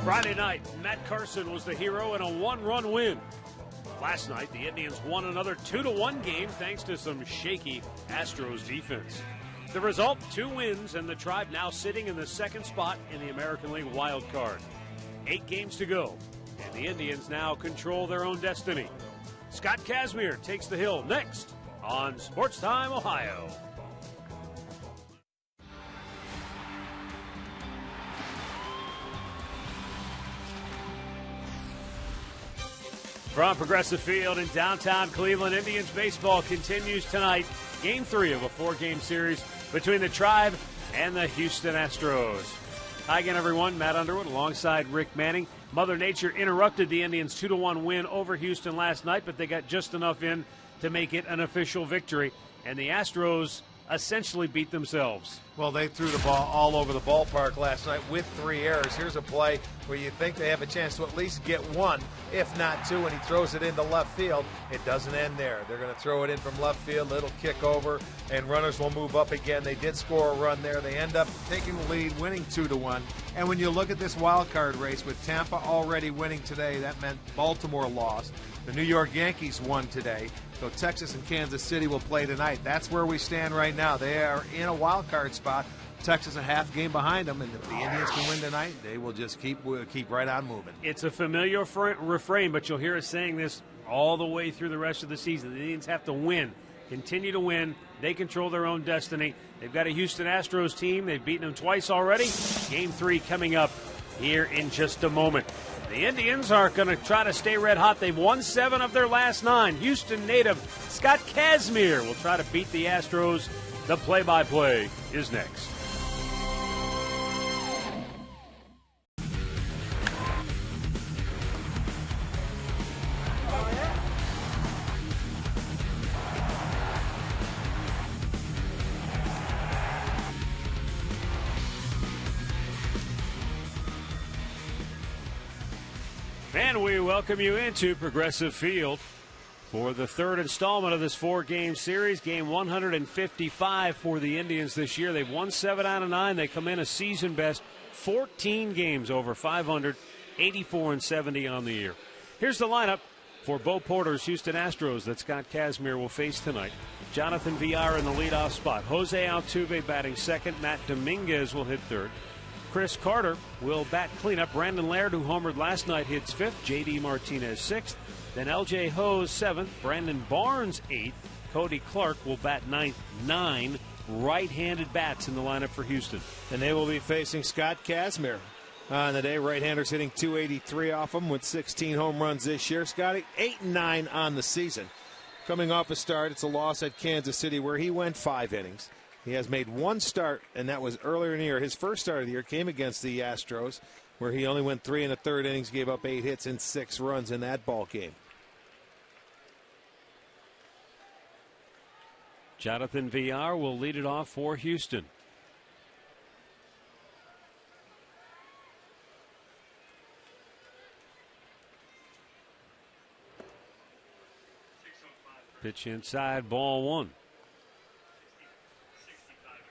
Friday night, Matt Carson was the hero in a one-run win. Last night, the Indians won another 2-1 game thanks to some shaky Astros defense. The result, 2 wins, and the Tribe now sitting in the second spot in the American League wild card. 8 games to go, and the Indians now control their own destiny. Scott Casimir takes the hill next on Sports Time Ohio. From Progressive Field in downtown Cleveland, Indians baseball continues tonight. Game 3 of a 4-game series between the Tribe and the Houston Astros. Hi again, everyone. Matt Underwood alongside Rick Manning. Mother Nature interrupted the Indians' 2-1 win over Houston last night, but they got just enough in to make it an official victory. And the Astros essentially beat themselves. Well, they threw the ball all over the ballpark last night with 3 errors. Here's a play where you think they have a chance to at least get 1, if not 2, and he throws it into left field. It doesn't end there. They're going to throw it in from left field. It'll kick over, and runners will move up again. They did score a run there. They end up taking the lead, winning 2-1. And when you look at this wild card race, with Tampa already winning today, that meant Baltimore lost. The New York Yankees won today. So Texas and Kansas City will play tonight. That's where we stand right now. They are in a wild card spot. Texas a half game behind them, and if the Indians can win tonight, they will just keep right on moving. It's a familiar refrain, but you'll hear us saying this all the way through the rest of the season. The Indians have to win, continue to win. They control their own destiny. They've got a Houston Astros team. They've beaten them twice already. Game 3 coming up here in just a moment. The Indians are going to try to stay red hot. They've won 7 of their last 9. Houston native Scott Casimir will try to beat the Astros. The play-by-play is next. And we welcome you into Progressive Field for the 3rd installment of this 4-game series. Game 155 for the Indians this year. They've won 7 out of 9. They come in a season best 14 games over 500, 84-70 on the year. Here's the lineup for Bo Porter's Houston Astros that Scott Casimir will face tonight. Jonathan Villar in the leadoff spot. Jose Altuve batting second. Matt Dominguez will hit third. Chris Carter will bat cleanup. Brandon Laird, who homered last night, hits 5th. J.D. Martinez 6th. Then L.J. Ho 7th. Brandon Barnes 8th. Cody Clark will bat 9th. 9 right-handed bats in the lineup for Houston. And they will be facing Scott Casimir on the day. Right-handers hitting .283 off him with 16 home runs this year. Scotty 8-9 on the season. Coming off a start, it's a loss at Kansas City where he went 5 innings. He has made 1 start, and that was earlier in the year. His first start of the year came against the Astros, where he only went 3 1/3 innings, gave up 8 hits and 6 runs in that ball game. Jonathan Villar will lead it off for Houston. Pitch inside, ball 1.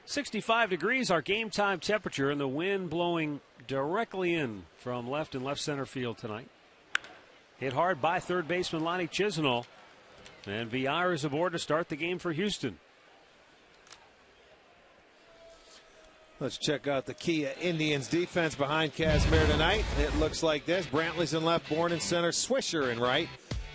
65 degrees, our game time temperature, and the wind blowing directly in from left and left center field tonight. Hit hard by third baseman Lonnie Chisenhall. And Villar is aboard to start the game for Houston. Let's check out the Kia Indians defense behind Casimir tonight. It looks like this. Brantley's in left, Bourne in center, Swisher in right.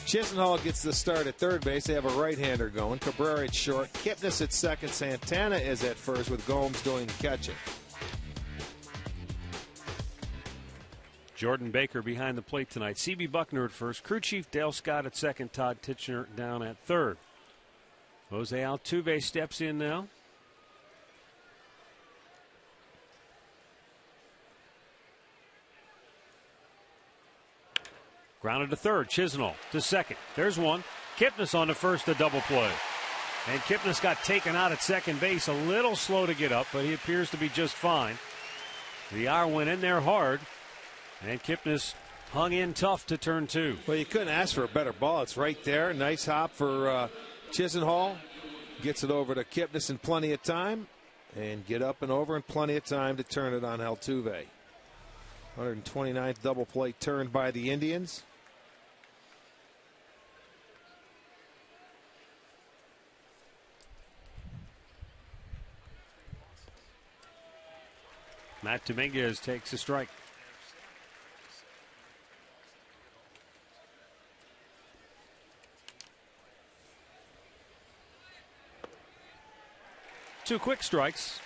Chisenhall gets the start at third base. They have a right-hander going. Cabrera at short. Kipnis at second. Santana is at first with Gomes doing the catching. Jordan Baker behind the plate tonight. C.B. Buckner at first. Crew chief Dale Scott at second. Todd Titchener down at third. Jose Altuve steps in now. Grounded to third. Chisenhall to second. There's one. Kipnis on to first, a double play. And Kipnis got taken out at second base. A little slow to get up, but he appears to be just fine. Villar went in there hard, and Kipnis hung in tough to turn 2. Well, you couldn't ask for a better ball. It's right there. Nice hop for Chisenhall. Gets it over to Kipnis in plenty of time. And get up and over in plenty of time to turn it on Altuve. 129th double play turned by the Indians. Matt Dominguez takes a strike. Two quick strikes.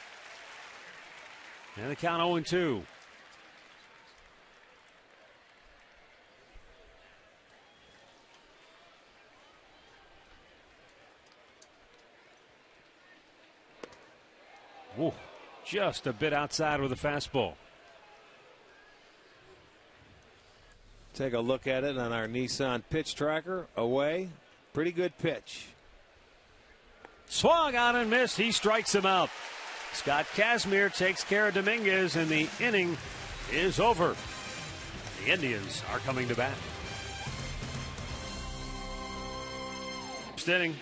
And the count 0-2. Ooh, just a bit outside with a fastball. Take a look at it on our Nissan pitch tracker. Away. Pretty good pitch. Swung on and missed. He strikes him out. Scott Kazmir takes care of Dominguez, and the inning is over. The Indians are coming to bat. First inning.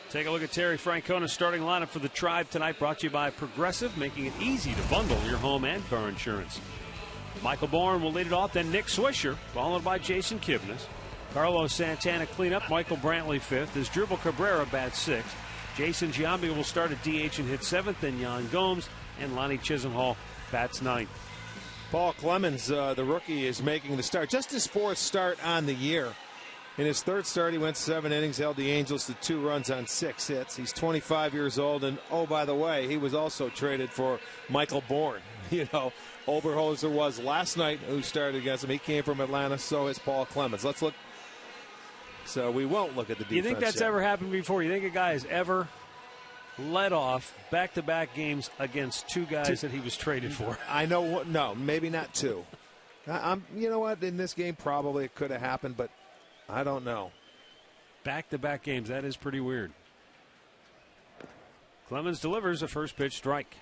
Take a look at Terry Francona's starting lineup for the Tribe tonight, brought to you by Progressive, making it easy to bundle your home and car insurance. Michael Bourne will lead it off, then Nick Swisher, followed by Jason Kipnis. Carlos Santana cleanup, Michael Brantley fifth, as Dribble Cabrera bats sixth. Jason Giambi will start at DH and hit seventh, then Yan Gomes, and Lonnie Chisenhall bats ninth. Paul Clemens, the rookie, is making the start. Just his fourth start on the year. In his third start, he went 7 innings, held the Angels to 2 runs on 6 hits. He's 25 years old, and oh, by the way, he was also traded for Michael Bourne. You know, Oberholzer was last night who started against him. He came from Atlanta, so is Paul Clemens. Let's look. So we won't look at the defense. You think that's yet. ever happened before? You think a guy has ever led off back-to-back games against two guys that he was traded for? I know what. No, maybe not 2. You know what? In this game, probably it could have happened, but I don't know. Back-to-back games. That is pretty weird. Clemens delivers a first pitch strike.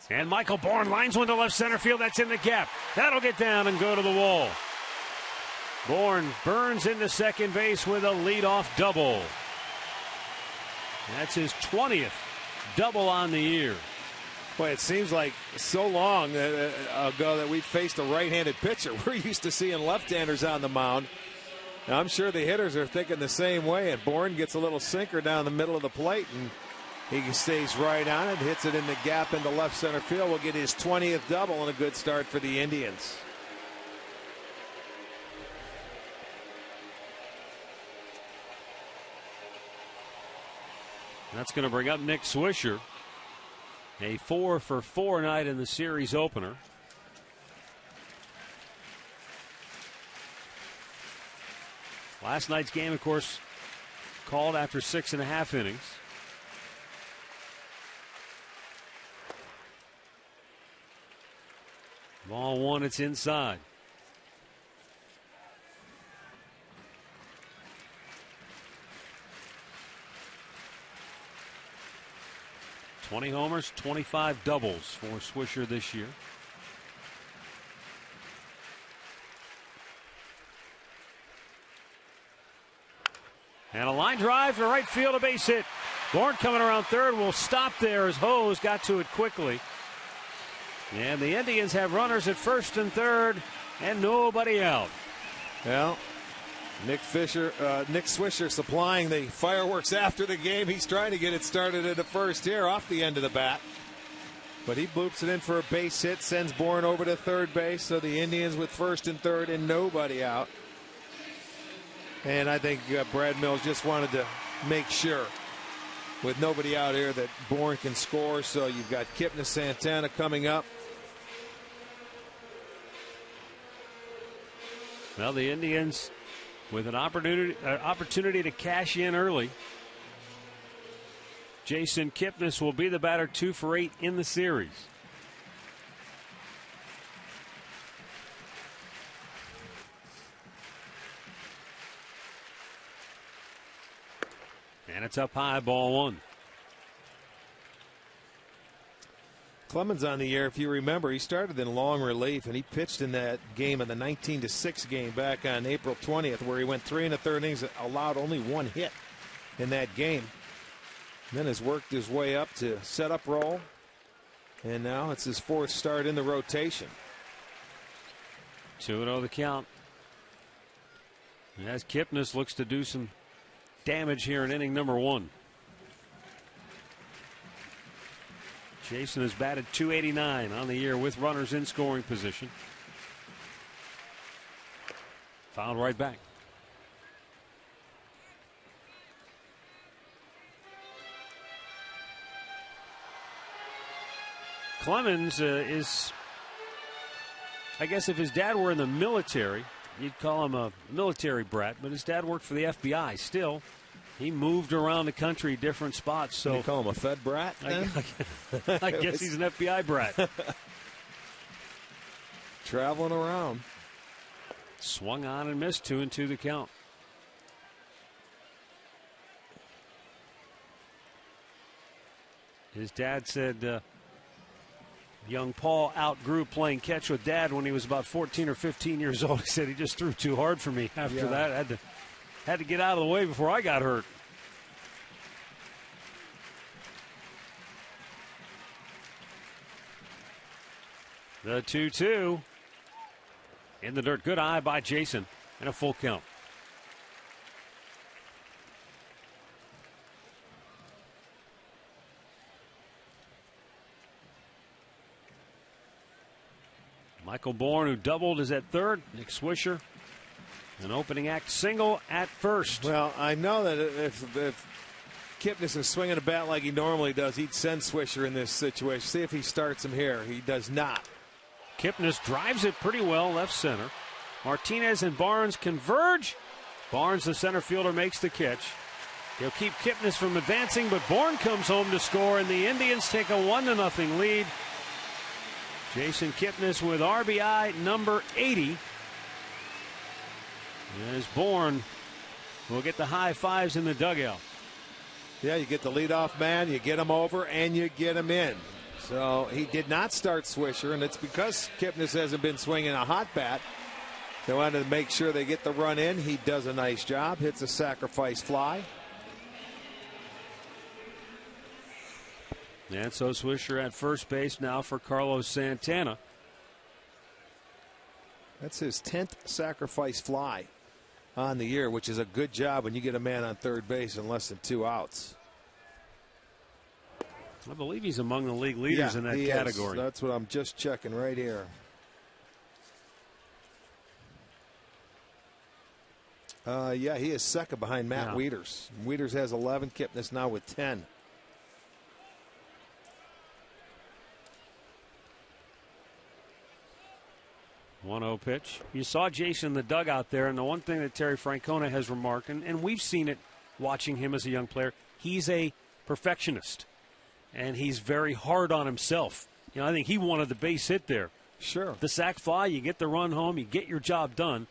And Michael Bourne lines one to left center field. That's in the gap. That'll get down and go to the wall. Bourne burns into second base with a leadoff double. That's his 20th double on the year. Boy, it seems like so long ago that we faced a right-handed pitcher. We're used to seeing left-handers on the mound. Now, I'm sure the hitters are thinking the same way, and Bourne gets a little sinker down the middle of the plate, and he stays right on it, hits it in the gap into left center field. Will get his 20th double and a good start for the Indians. That's going to bring up Nick Swisher. A 4-for-4 night in the series opener. Last night's game, of course, called after 6.5 innings. Ball one, it's inside. $20 homers, 25 doubles for Swisher this year. And a line drive to right field, a base hit. Bourne coming around third will stop there as HOU's got to it quickly. And the Indians have runners at first and third and nobody out. Well, Nick Swisher supplying the fireworks after the game. He's trying to get it started at the first here off the end of the bat. But he bloops it in for a base hit, sends Bourne over to third base. So the Indians with first and third and nobody out. And I think Brad Mills just wanted to make sure with nobody out here that Bourne can score. So you've got Kipnis Santana coming up. Well, the Indians with an opportunity to cash in early. Jason Kipnis will be the batter, 2 for 8 in the series. And it's up high, ball one. Clemens on the year, if you remember, he started in long relief, and he pitched in that game of the 19-6 game back on April 20th, where he went 3 1/3 innings, allowed only 1 hit in that game. And then has worked his way up to set up role, and now it's his 4th start in the rotation. 2-0 the count. As Kipnis looks to do some damage here in inning number 1. Jason has batted .289 on the year with runners in scoring position. Fouled right back. Clemens is, I guess if his dad were in the military, you'd call him a military brat, but his dad worked for the FBI. Still, he moved around the country, different spots. So you call him a Fed brat? I guess he's an FBI brat. Traveling around. Swung on and missed. 2-2 the count. His dad said young Paul outgrew playing catch with dad when he was about 14 or 15 years old. He said he just threw too hard for me after that. Had to get out of the way before I got hurt. The 2-2 in the dirt. Good eye by Jason and a full count. Michael Bourne, who doubled, is at third. Nick Swisher, an opening act single at first. Well, I know that if Kipnis is swinging a bat like he normally does, he'd send Swisher in this situation. See if he starts him here. He does not. Kipnis drives it pretty well left center. Martinez and Barnes converge. Barnes, the center fielder, makes the catch. He'll keep Kipnis from advancing, but Bourne comes home to score, and the Indians take a 1-0 lead. Jason Kipnis with RBI number 80. As Bourne will get the high fives in the dugout. Yeah, you get the leadoff man, you get him over, and you get him in. So he did not start Swisher, and it's because Kipnis hasn't been swinging a hot bat. They wanted to make sure they get the run in. He does a nice job, hits a sacrifice fly. And so Swisher at first base now for Carlos Santana. That's his 10th sacrifice fly on the year, which is a good job when you get a man on third base in less than 2 outs. I believe he's among the league leaders in that category. That's what I'm just checking right here. Yeah, he is second behind Matt Wieters. Wieters has 11. Kipnis now with 10. One-0 pitch. You saw Jason in the dugout there, and the one thing that Terry Francona has remarked, and we've seen it watching him as a young player, he's a perfectionist, and he's very hard on himself. You know, I think he wanted the base hit there. Sure. The sac fly, you get the run home, you get your job done.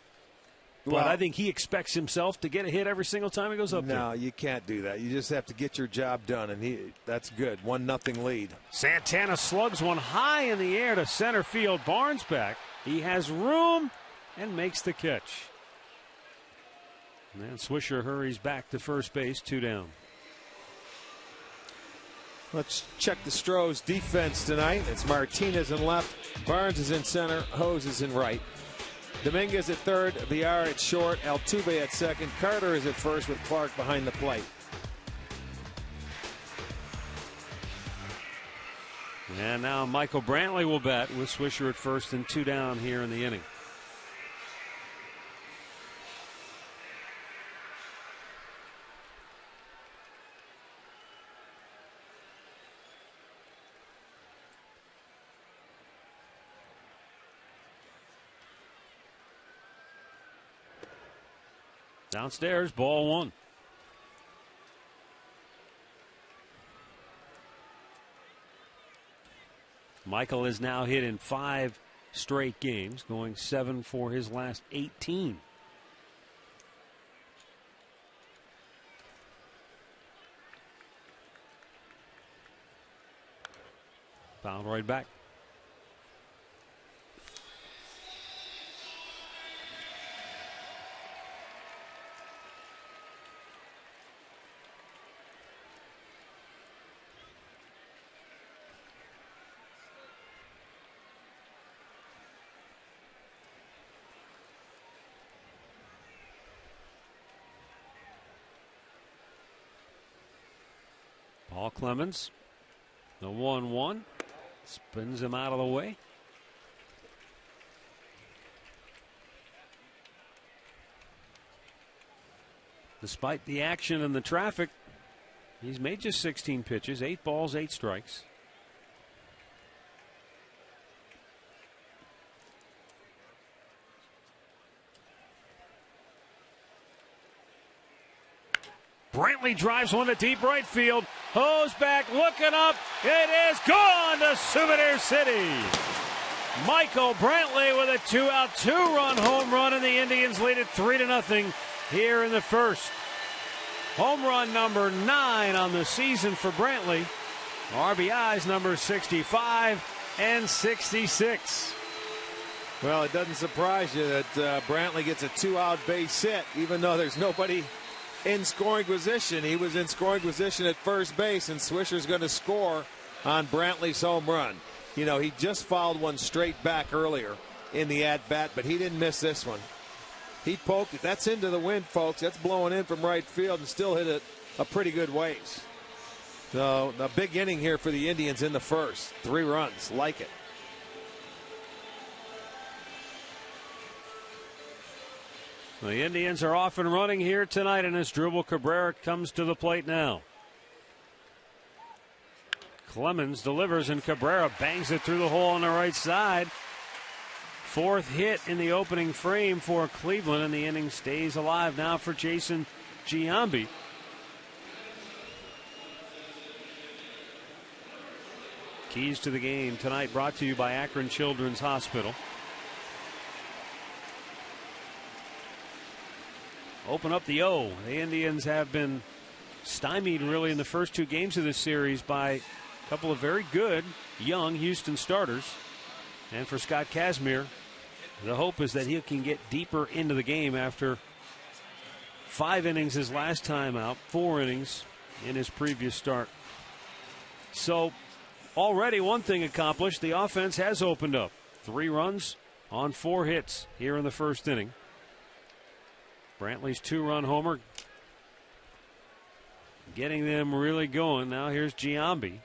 But I think he expects himself to get a hit every single time he goes up there. No, you can't do that. You just have to get your job done, and that's good. 1-0 lead. Santana slugs one high in the air to center field. Barnes back. He has room and makes the catch. And then Swisher hurries back to first base, 2 down. Let's check the Stros defense tonight. It's Martinez in left, Barnes is in center, Hose is in right. Dominguez at third, Villar at short, Altuve at second, Carter is at first with Clark behind the plate. And now Michael Brantley will bat with Swisher at first and 2 down here in the inning. Downstairs, ball 1. Michael is now hit in 5 straight games, going 7 for his last 18. Fouled right back. Paul Clemens, the 1-1, spins him out of the way. Despite the action and the traffic, he's made just 16 pitches, 8 balls, 8 strikes. Brantley drives one to deep right field. HOU's back, looking up. It is gone to Souvenir City. Michael Brantley with a 2-out, 2-run home run, and the Indians lead it 3-0 here in the first. Home run number 9 on the season for Brantley. RBIs number 65 and 66. Well, it doesn't surprise you that Brantley gets a 2-out base hit, even though there's nobody in scoring position. He was in scoring position at first base, and Swisher's going to score on Brantley's home run. You know, he just fouled one straight back earlier in the at-bat, but he didn't miss this one. He poked it. That's into the wind, folks. That's blowing in from right field and still hit it a pretty good ways. So, a big inning here for the Indians in the first. 3 runs. Like it. The Indians are off and running here tonight, and Asdrubal Cabrera comes to the plate now. Clemens delivers, and Cabrera bangs it through the hole on the right side. 4th hit in the opening frame for Cleveland, and the inning stays alive now for Jason Giambi. Keys to the game tonight brought to you by Akron Children's Hospital. Open up the O. The Indians have been stymied really in the first 2 games of this series by a couple of very good young Houston starters. And for Scott Kazmir, the hope is that he can get deeper into the game after 5 innings his last time out, 4 innings in his previous start. So already one thing accomplished. The offense has opened up. 3 runs on 4 hits here in the first inning. Brantley's 2-run homer getting them really going. Now here's Giambi,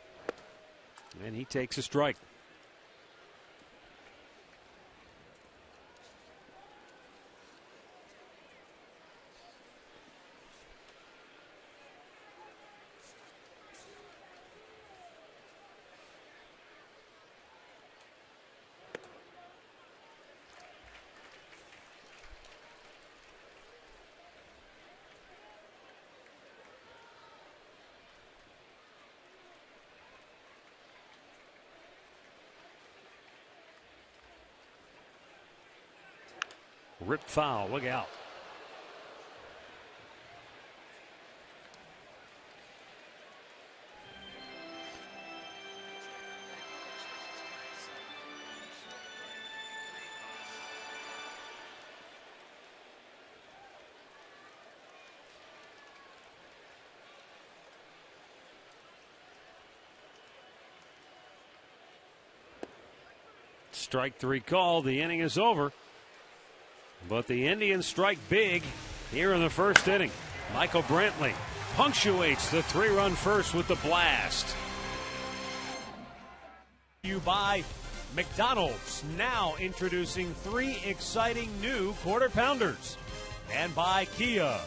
and he takes a strike. Ripped foul. Look out. Strike 3 call. The inning is over. But the Indians strike big here in the first inning. Michael Brantley punctuates the 3-run first with the blast. You by McDonald's, now introducing 3 exciting new Quarter Pounders. And by Kia.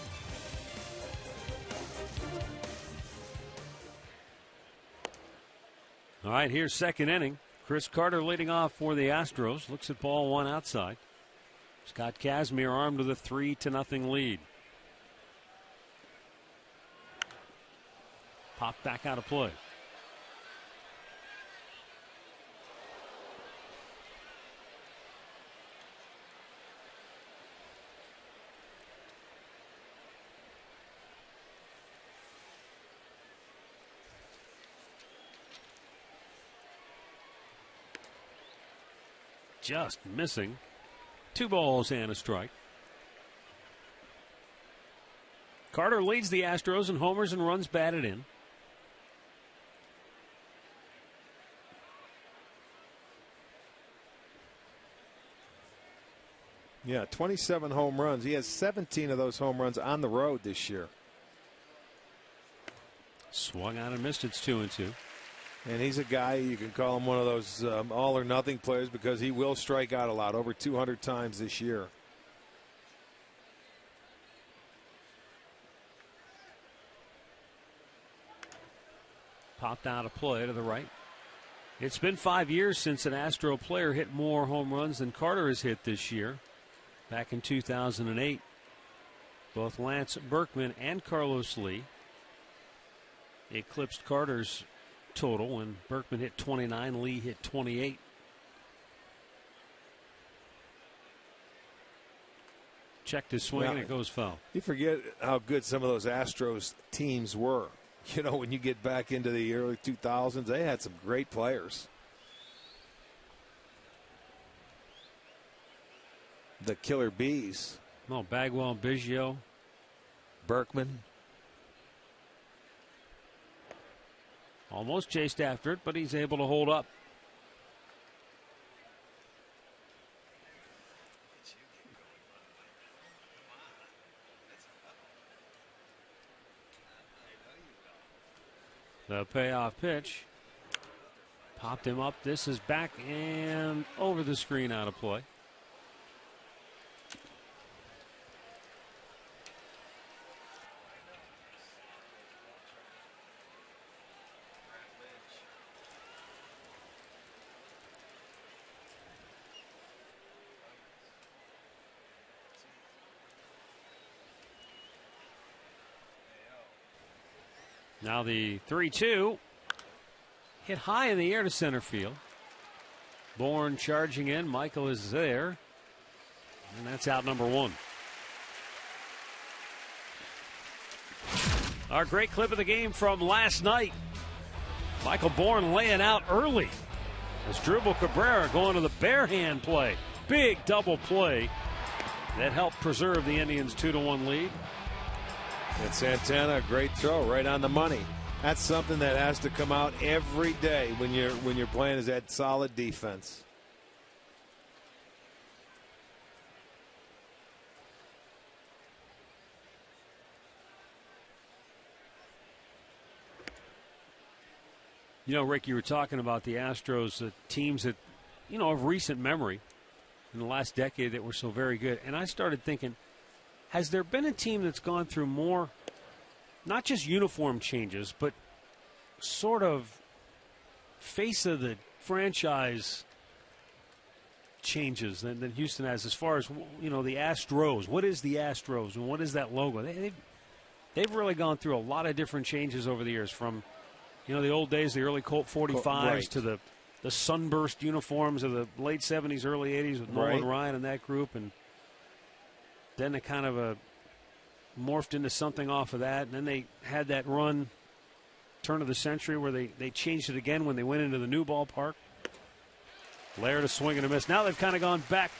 All right, here's second inning. Chris Carter leading off for the Astros. Looks at ball 1 outside. Scott Kazmir armed with a 3-0 lead. Popped back out of play. just missing. 2 balls and a strike. Carter leads the Astros in homers and runs batted in. Yeah, 27 home runs. He has 17 of those home runs on the road this year. Swung out and missed. It's 2-2. And he's a guy, you can call him one of those all or nothing players because he will strike out a lot, over 200 times this year. Popped out of play to the right. It's been 5 years since an Astro player hit more home runs than Carter has hit this year. Back in 2008, both Lance Berkman and Carlos Lee eclipsed Carter's total when Berkman hit 29, Lee hit 28. Checked his swing and it goes foul. You forget how good some of those Astros teams were. You know, when you get back into the early 2000s, they had some great players. The Killer Bees. No, Bagwell, Biggio, Berkman. Almost chased after it, but he's able to hold up. The payoff pitch popped him up. This is back and over the screen, out of play. Now the 3-2 hit high in the air to center field. Bourne charging in. Michael is there. And that's out number 1. Our great clip of the game from last night. Michael Bourne laying out early as Dribble Cabrera going to the bare hand play. Big double play that helped preserve the Indians' 2-1 lead. And Santana, a great throw right on the money. That's something that has to come out every day when you're playing, is that solid defense. You know, Rick, you were talking about the Astros, teams that, you know, of recent memory in the last decade that were so very good. And I started thinking, has there been a team that's gone through more, not just uniform changes, but sort of face of the franchise changes than Houston has, as far as, you know, the Astros? What is the Astros and what is that logo? They've really gone through a lot of different changes over the years, from, you know, the old days, the early Colt 45s, right, to the sunburst uniforms of the late 70s, early 80s with Nolan Ryan and that group, and then they kind of morphed into something off of that. And then they had that run, turn of the century, where they changed it again when they went into the new ballpark. Laird a swing and a miss. Now they've kind of gone back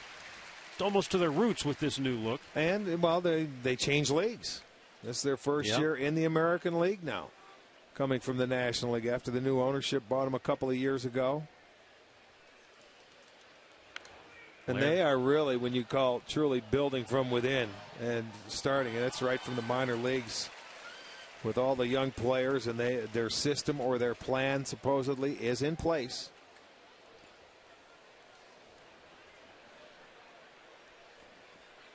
almost to their roots with this new look. And, well, they changed leagues. This is their first year in the American League now, coming from the National League after the new ownership bought them a couple of years ago. And they are really, when you call truly building from within and starting, and that's right from the minor leagues with all the young players, and their system or their plan supposedly is in place.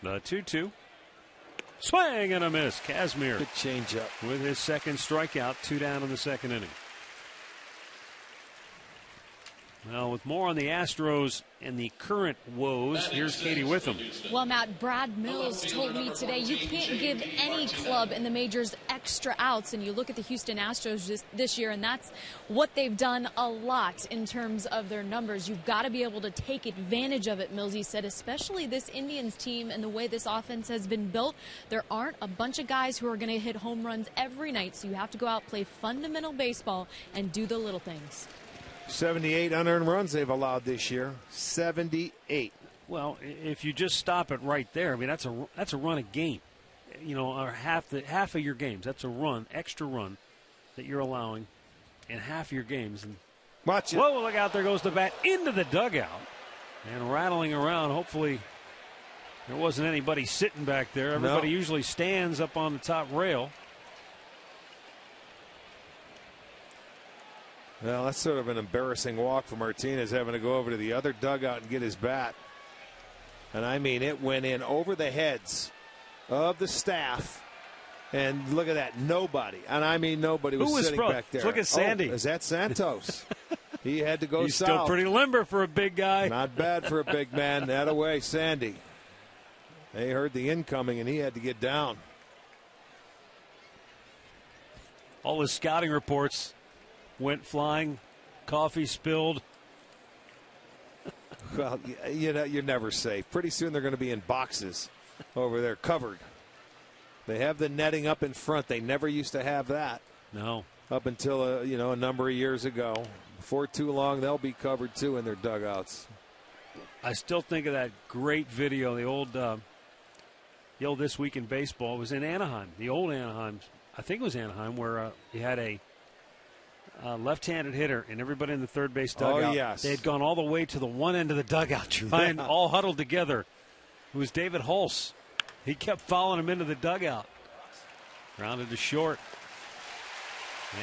The 2-2. Swing and a miss. Kazmir. Good changeup. With his second strikeout, 2 down in the second inning. Well, with more on the Astros and the current woes, here's Katie Witham. Well, Matt, Brad Mills told me today you can't give any club in the majors extra outs. And you look at the Houston Astros this year, and that's what they've done a lot in terms of their numbers. You've got to be able to take advantage of it, Millsy said, especially this Indians team and the way this offense has been built. There aren't a bunch of guys who are going to hit home runs every night, so you have to go out, play fundamental baseball, and do the little things. 78 unearned runs they've allowed this year. 78. Well, if you just stop it right there, I mean that's a run a game. You know, or half of your games. That's a run, extra run that you're allowing in half your games. And watch it. Whoa, look out, there goes the bat into the dugout and rattling around. Hopefully there wasn't anybody sitting back there. Everybody usually stands up on the top rail. Well, that's sort of an embarrassing walk for Martinez, having to go over to the other dugout and get his bat. And I mean, it went in over the heads of the staff. And look at that, nobody. And I mean, nobody was sitting back there. Look at Sandy. Oh, is that Santos? He had to go He's south. still pretty limber for a big guy. Not bad for a big man. That away, Sandy. They heard the incoming, and he had to get down. All his scouting reports went flying. Coffee spilled. Well, you know, you're never safe. Pretty soon they're going to be in boxes over there, covered. They have the netting up in front. They never used to have that. No. Up until a number of years ago. Before too long, they'll be covered too in their dugouts. I still think of that great video. The old This Week in Baseball was in Anaheim. The old Anaheim, I think it was Anaheim, where you had a left-handed hitter and everybody in the third base dugout. Oh, yes. They had gone all the way to the one end of the dugout, trying all huddled together. It was David Hulse. He kept following him into the dugout. Grounded to short.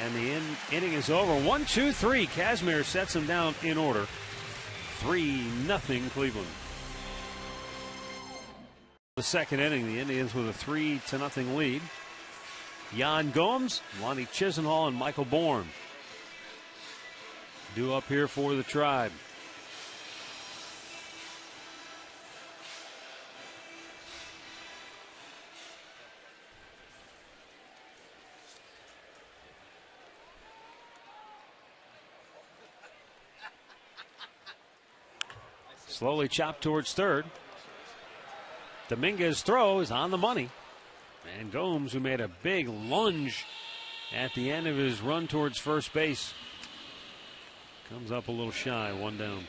And the inning is over. 1-2-3. Kazmir sets him down in order. 3-0 Cleveland. The second inning, the Indians with a 3-0 lead. Yan Gomes, Lonnie Chisenhall, and Michael Bourne due up here for the Tribe. Slowly chopped towards third. Dominguez's throw is on the money. And Gomes, who made a big lunge at the end of his run towards first base, comes up a little shy, one down.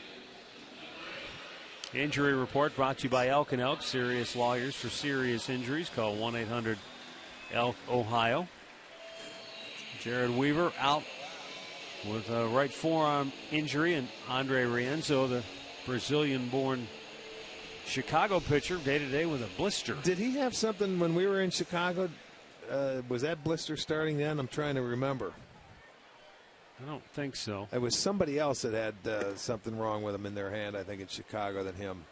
Injury report brought to you by Elk & Elk, serious lawyers for serious injuries. Call 1-800-ELK-OHIO. Jared Weaver out with a right forearm injury, and Andre Rienzo, the Brazilian-born Chicago pitcher, day-to-day with a blister. Did he have something when we were in Chicago? Was that blister starting then? I'm trying to remember. I don't think so. It was somebody else that had something wrong with him in their hand, I think, in Chicago than him.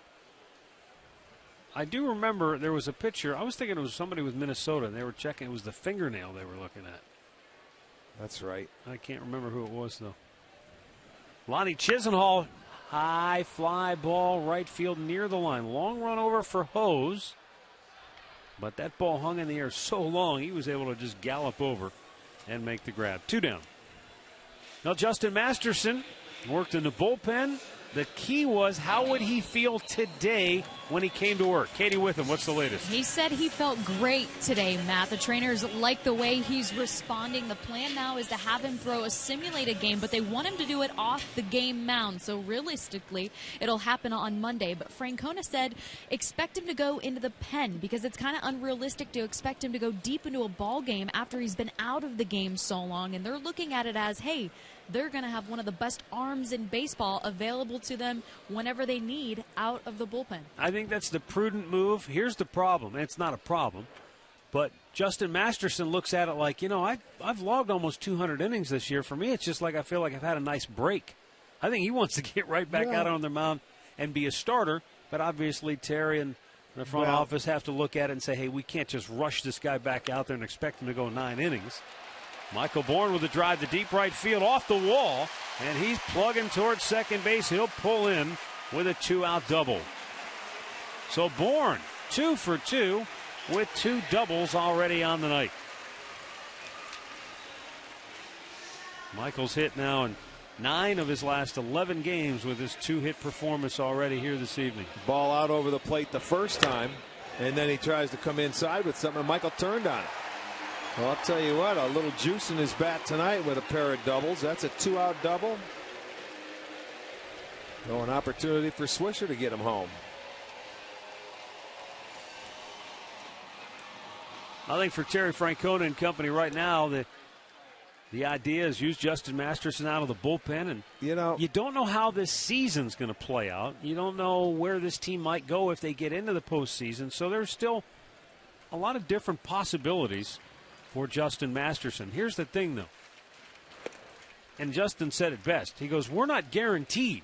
I do remember there was a pitcher. I was thinking it was somebody with Minnesota, and they were checking. It was the fingernail they were looking at. That's right. I can't remember who it was, though. Lonnie Chisenhall. High fly ball, right field near the line. Long run over for Hose. But that ball hung in the air so long, he was able to just gallop over and make the grab. 2 down. Now, Justin Masterson worked in the bullpen. The key was, how would he feel today when he came to work? Katie Witham, what's the latest? He said he felt great today, Matt. The trainers like the way he's responding. The plan now is to have him throw a simulated game, but they want him to do it off the game mound. So realistically, it'll happen on Monday. But Francona said expect him to go into the pen because it's kind of unrealistic to expect him to go deep into a ball game after he's been out of the game so long. And they're looking at it as, hey, they're going to have one of the best arms in baseball available to them whenever they need out of the bullpen. I think that's the prudent move. Here's the problem. It's not a problem. But Justin Masterson looks at it like, you know, I've logged almost 200 innings this year. For me, it's just like I feel like I've had a nice break. I think he wants to get right back out on the mound and be a starter. But obviously Terry and the front office have to look at it and say, hey, we can't just rush this guy back out there and expect him to go 9 innings. Michael Bourne with a drive to deep right field off the wall, and he's plugging towards second base. He'll pull in with a 2-out double. So Bourne, 2 for 2 with 2 doubles already on the night. Michael's hit now in 9 of his last 11 games with his 2-hit performance already here this evening. Ball out over the plate the first time, and then he tries to come inside with something, and Michael turned on it. Well, I'll tell you what, a little juice in his bat tonight with a pair of doubles. That's a 2-out double. So an opportunity for Swisher to get him home. I think for Terry Francona and company right now, the idea is use Justin Masterson out of the bullpen. And you don't know how this season's going to play out. You don't know where this team might go if they get into the postseason. So there's still a lot of different possibilities for Justin Masterson. Here's the thing, though. And Justin said it best. He goes, we're not guaranteed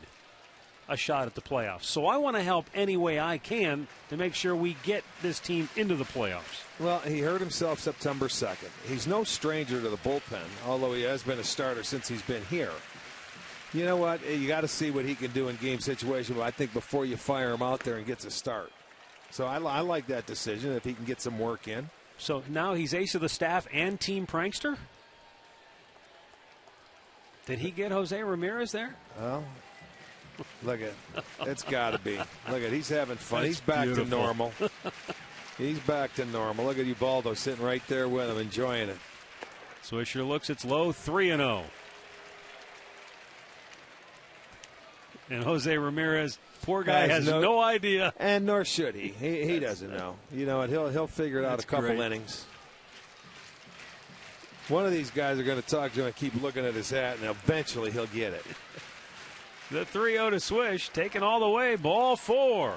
a shot at the playoffs. So I want to help any way I can to make sure we get this team into the playoffs. Well, he hurt himself September 2nd. He's no stranger to the bullpen, although he has been a starter since he's been here. You know what? You got to see what he can do in game situation, but I think before you fire him out there and gets a start. So I like that decision if he can get some work in. So now he's ace of the staff and team prankster? Did he get Jose Ramirez there? Well, look at it's got to be. Look at he's having fun. That's he's back beautiful. to normal. He's back to normal. Look at Ubaldo sitting right there with him, enjoying it. Swisher looks, it's low, 3-0. And Jose Ramirez, poor guy, has no idea. And nor should he. He doesn't know. You know what? He'll figure it out a couple innings. One of these guys are going to talk to him and keep looking at his hat, and eventually he'll get it. The 3-0 to Swish, taken all the way, ball 4.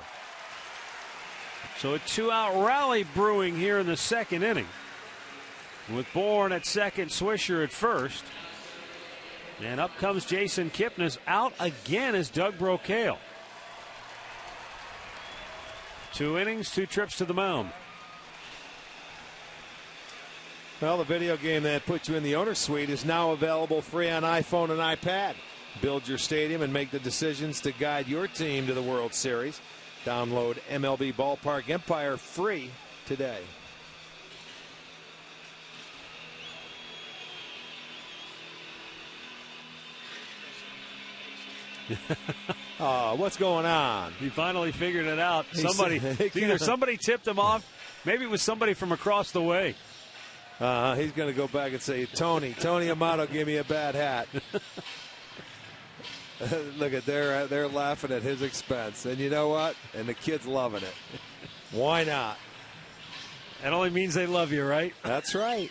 So a 2-out rally brewing here in the second inning. With Bourne at second, Swisher at first. And up comes Jason Kipnis. Out again is Doug Brocail. 2 innings, 2 trips to the mound. Well, the video game that puts you in the owner's suite is now available free on iPhone and iPad. Build your stadium and make the decisions to guide your team to the World Series. Download MLB Ballpark Empire free today. What's going on? He finally figured it out. Somebody tipped him off. Maybe it was somebody from across the way. He's going to go back and say, Tony Amato gave me a bad hat. Look at they're laughing at his expense, and you know what? And the kid's loving it. Why not? That only means they love you, right? That's right.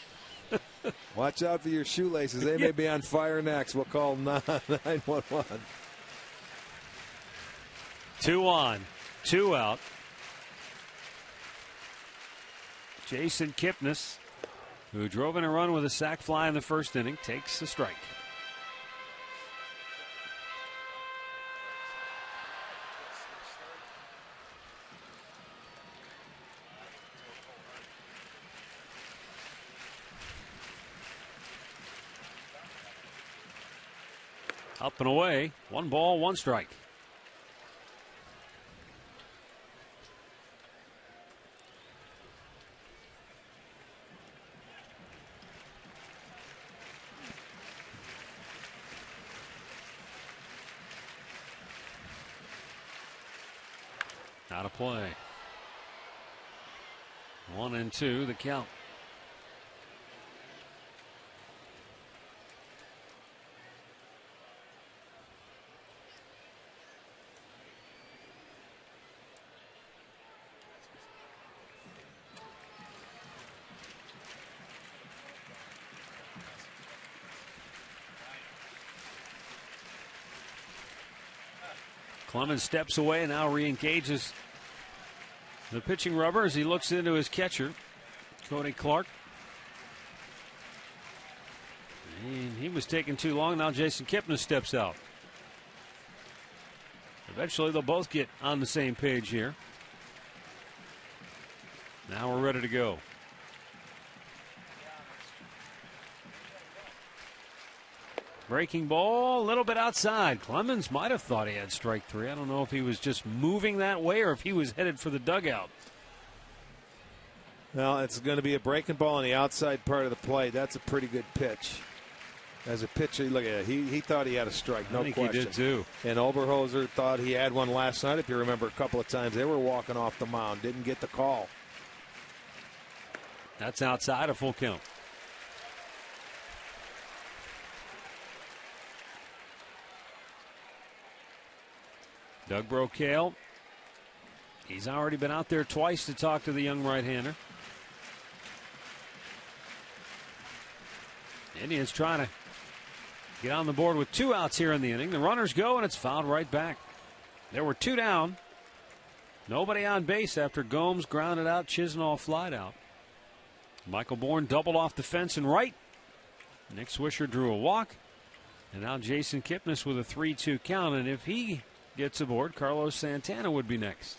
Watch out for your shoelaces. They may be on fire next. We'll call 911. 2 on, 2 out. Jason Kipnis, who drove in a run with a sac fly in the first inning, takes the strike. Up and away, 1 ball, 1 strike. Out of play. 1-2, the count. Clemens steps away and now re-engages the pitching rubber as he looks into his catcher, Cody Clark. And he was taking too long. Now Jason Kipnis steps out. Eventually they'll both get on the same page here. Now we're ready to go. Breaking ball, a little bit outside. Clemens might have thought he had strike 3. I don't know if he was just moving that way or if he was headed for the dugout. Well, it's going to be a breaking ball on the outside part of the plate. That's a pretty good pitch. As a pitcher, look at it. He thought he had a strike, no question. I think he did too. And Oberholzer thought he had one last night. If you remember, a couple of times they were walking off the mound, didn't get the call. That's outside, a full count. Doug Brocail, he's already been out there twice to talk to the young right-hander. Indians trying to get on the board with 2 outs here in the inning. The runners go, and it's fouled right back. There were 2 down. Nobody on base after Gomes grounded out, Chisnall flied out. Michael Bourne doubled off the fence and right. Nick Swisher drew a walk. And now Jason Kipnis with a 3-2 count. And if he gets aboard, Carlos Santana would be next.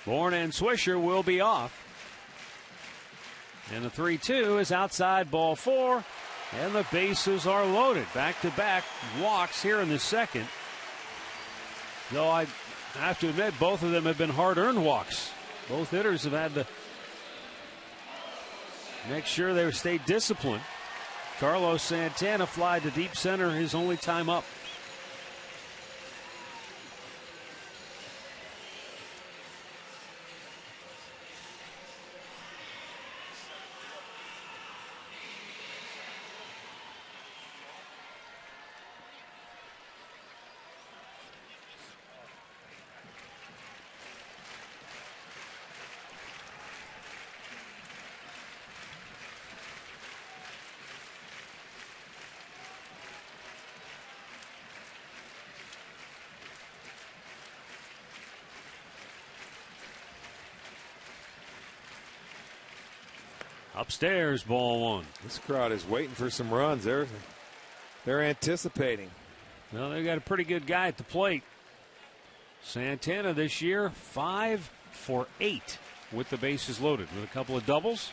Bourne and Swisher will be off. And the 3-2 is outside, ball 4. And the bases are loaded. Back-to-back walks here in the second. Though I have to admit, both of them have been hard-earned walks. Both hitters have had to make sure they stay disciplined. Carlos Santana flied to deep center, his only time up. Upstairs, ball 1. This crowd is waiting for some runs. They're anticipating. Well, they got a pretty good guy at the plate. Santana this year 5 for 8 with the bases loaded, with a couple of doubles.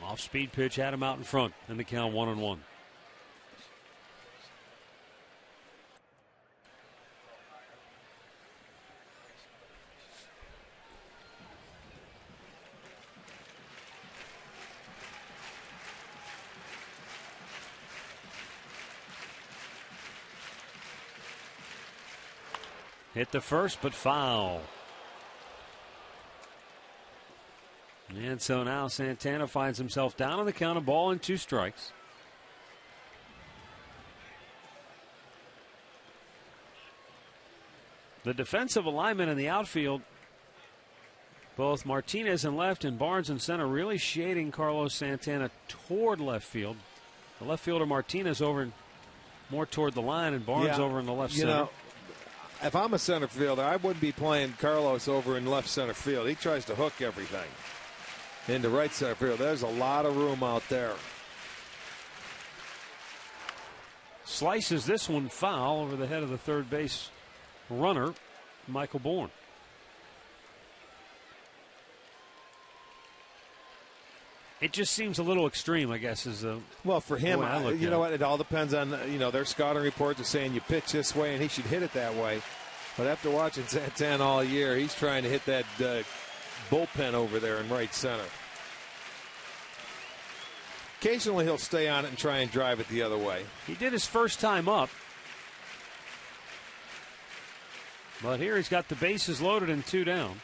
Off-speed pitch had him out in front, and the count 1-1. Hit the first, but foul. And so now Santana finds himself down on the count, of ball and 2 strikes. The defensive alignment in the outfield, both Martinez in left and Barnes in center, really shading Carlos Santana toward left field. The left fielder Martinez over more toward the line, and Barnes over in the left center. If I'm a center fielder, I wouldn't be playing Carlos over in left center field. He tries to hook everything into right center field. There's a lot of room out there. Slices this one foul over the head of the third base runner, Michael Bourne. It just seems a little extreme, I guess, is the well for him. You know what? It all depends on their scouting reports are saying you pitch this way and he should hit it that way. But after watching Santana all year, he's trying to hit that bullpen over there in right center. Occasionally he'll stay on it and try and drive it the other way. He did his first time up. But here he's got the bases loaded and 2 down.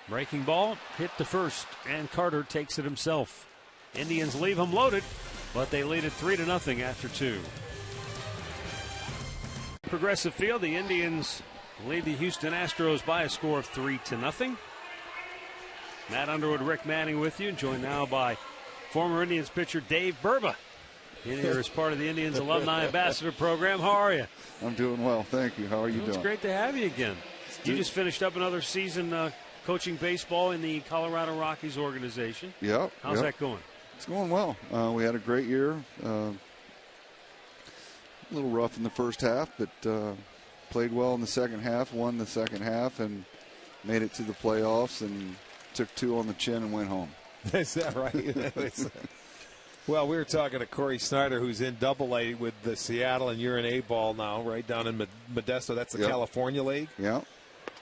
Breaking ball, hit the first, and Carter takes it himself. Indians leave him loaded, but they lead it 3-0 after 2. Progressive Field, the Indians lead the Houston Astros by a score of 3-0. Matt Underwood, Rick Manning with you, joined now by former Indians pitcher Dave Burba. In here as part of the Indians Alumni Ambassador Program. How are you? I'm doing well, thank you. How are you doing? It's great to have you again. You just finished up another season coaching baseball in the Colorado Rockies organization. Yep. How's that going? It's going well. We had a great year. A little rough in the first half, but played well in the second half, won the second half, and made it to the playoffs and took 2 on the chin and went home. Is that right? Well, we were talking to Corey Snyder, who's in Double-A with the Seattle, and you're in A-ball now, right down in Modesto. That's the California League. Yeah.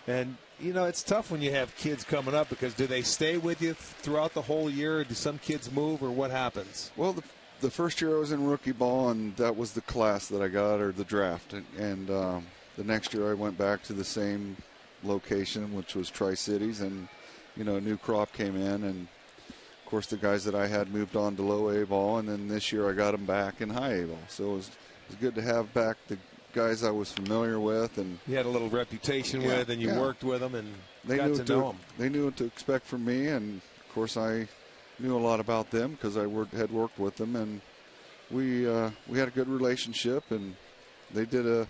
And You know, it's tough when you have kids coming up because do they stay with you throughout the whole year? Or do some kids move, or what happens? Well, the first year I was in rookie ball, and that was the class that I got, or the draft. And the next year I went back to the same location, which was Tri-Cities, and, you know, a new crop came in. And, of course, the guys that I had moved on to low A ball, and then this year I got them back in high A ball. So it was good to have back the guys I was familiar with, and you had a little reputation with, and you worked with them, and they got to know them. They knew what to expect from me, and of course I knew a lot about them because I had worked with them, and we had a good relationship, and they did I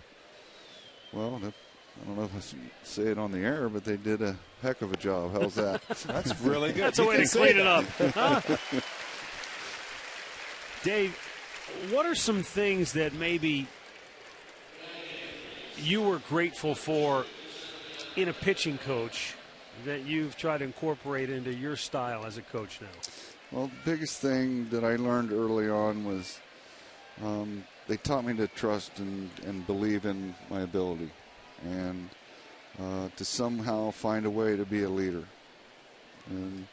don't know if I should say it on the air, but they did a heck of a job. How's that? That's really good. That's a way to clean it up. Dave, what are some things that maybe you were grateful for in a pitching coach that you've tried to incorporate into your style as a coach now? Well, the biggest thing that I learned early on was they taught me to trust and believe in my ability, and to somehow find a way to be a leader. And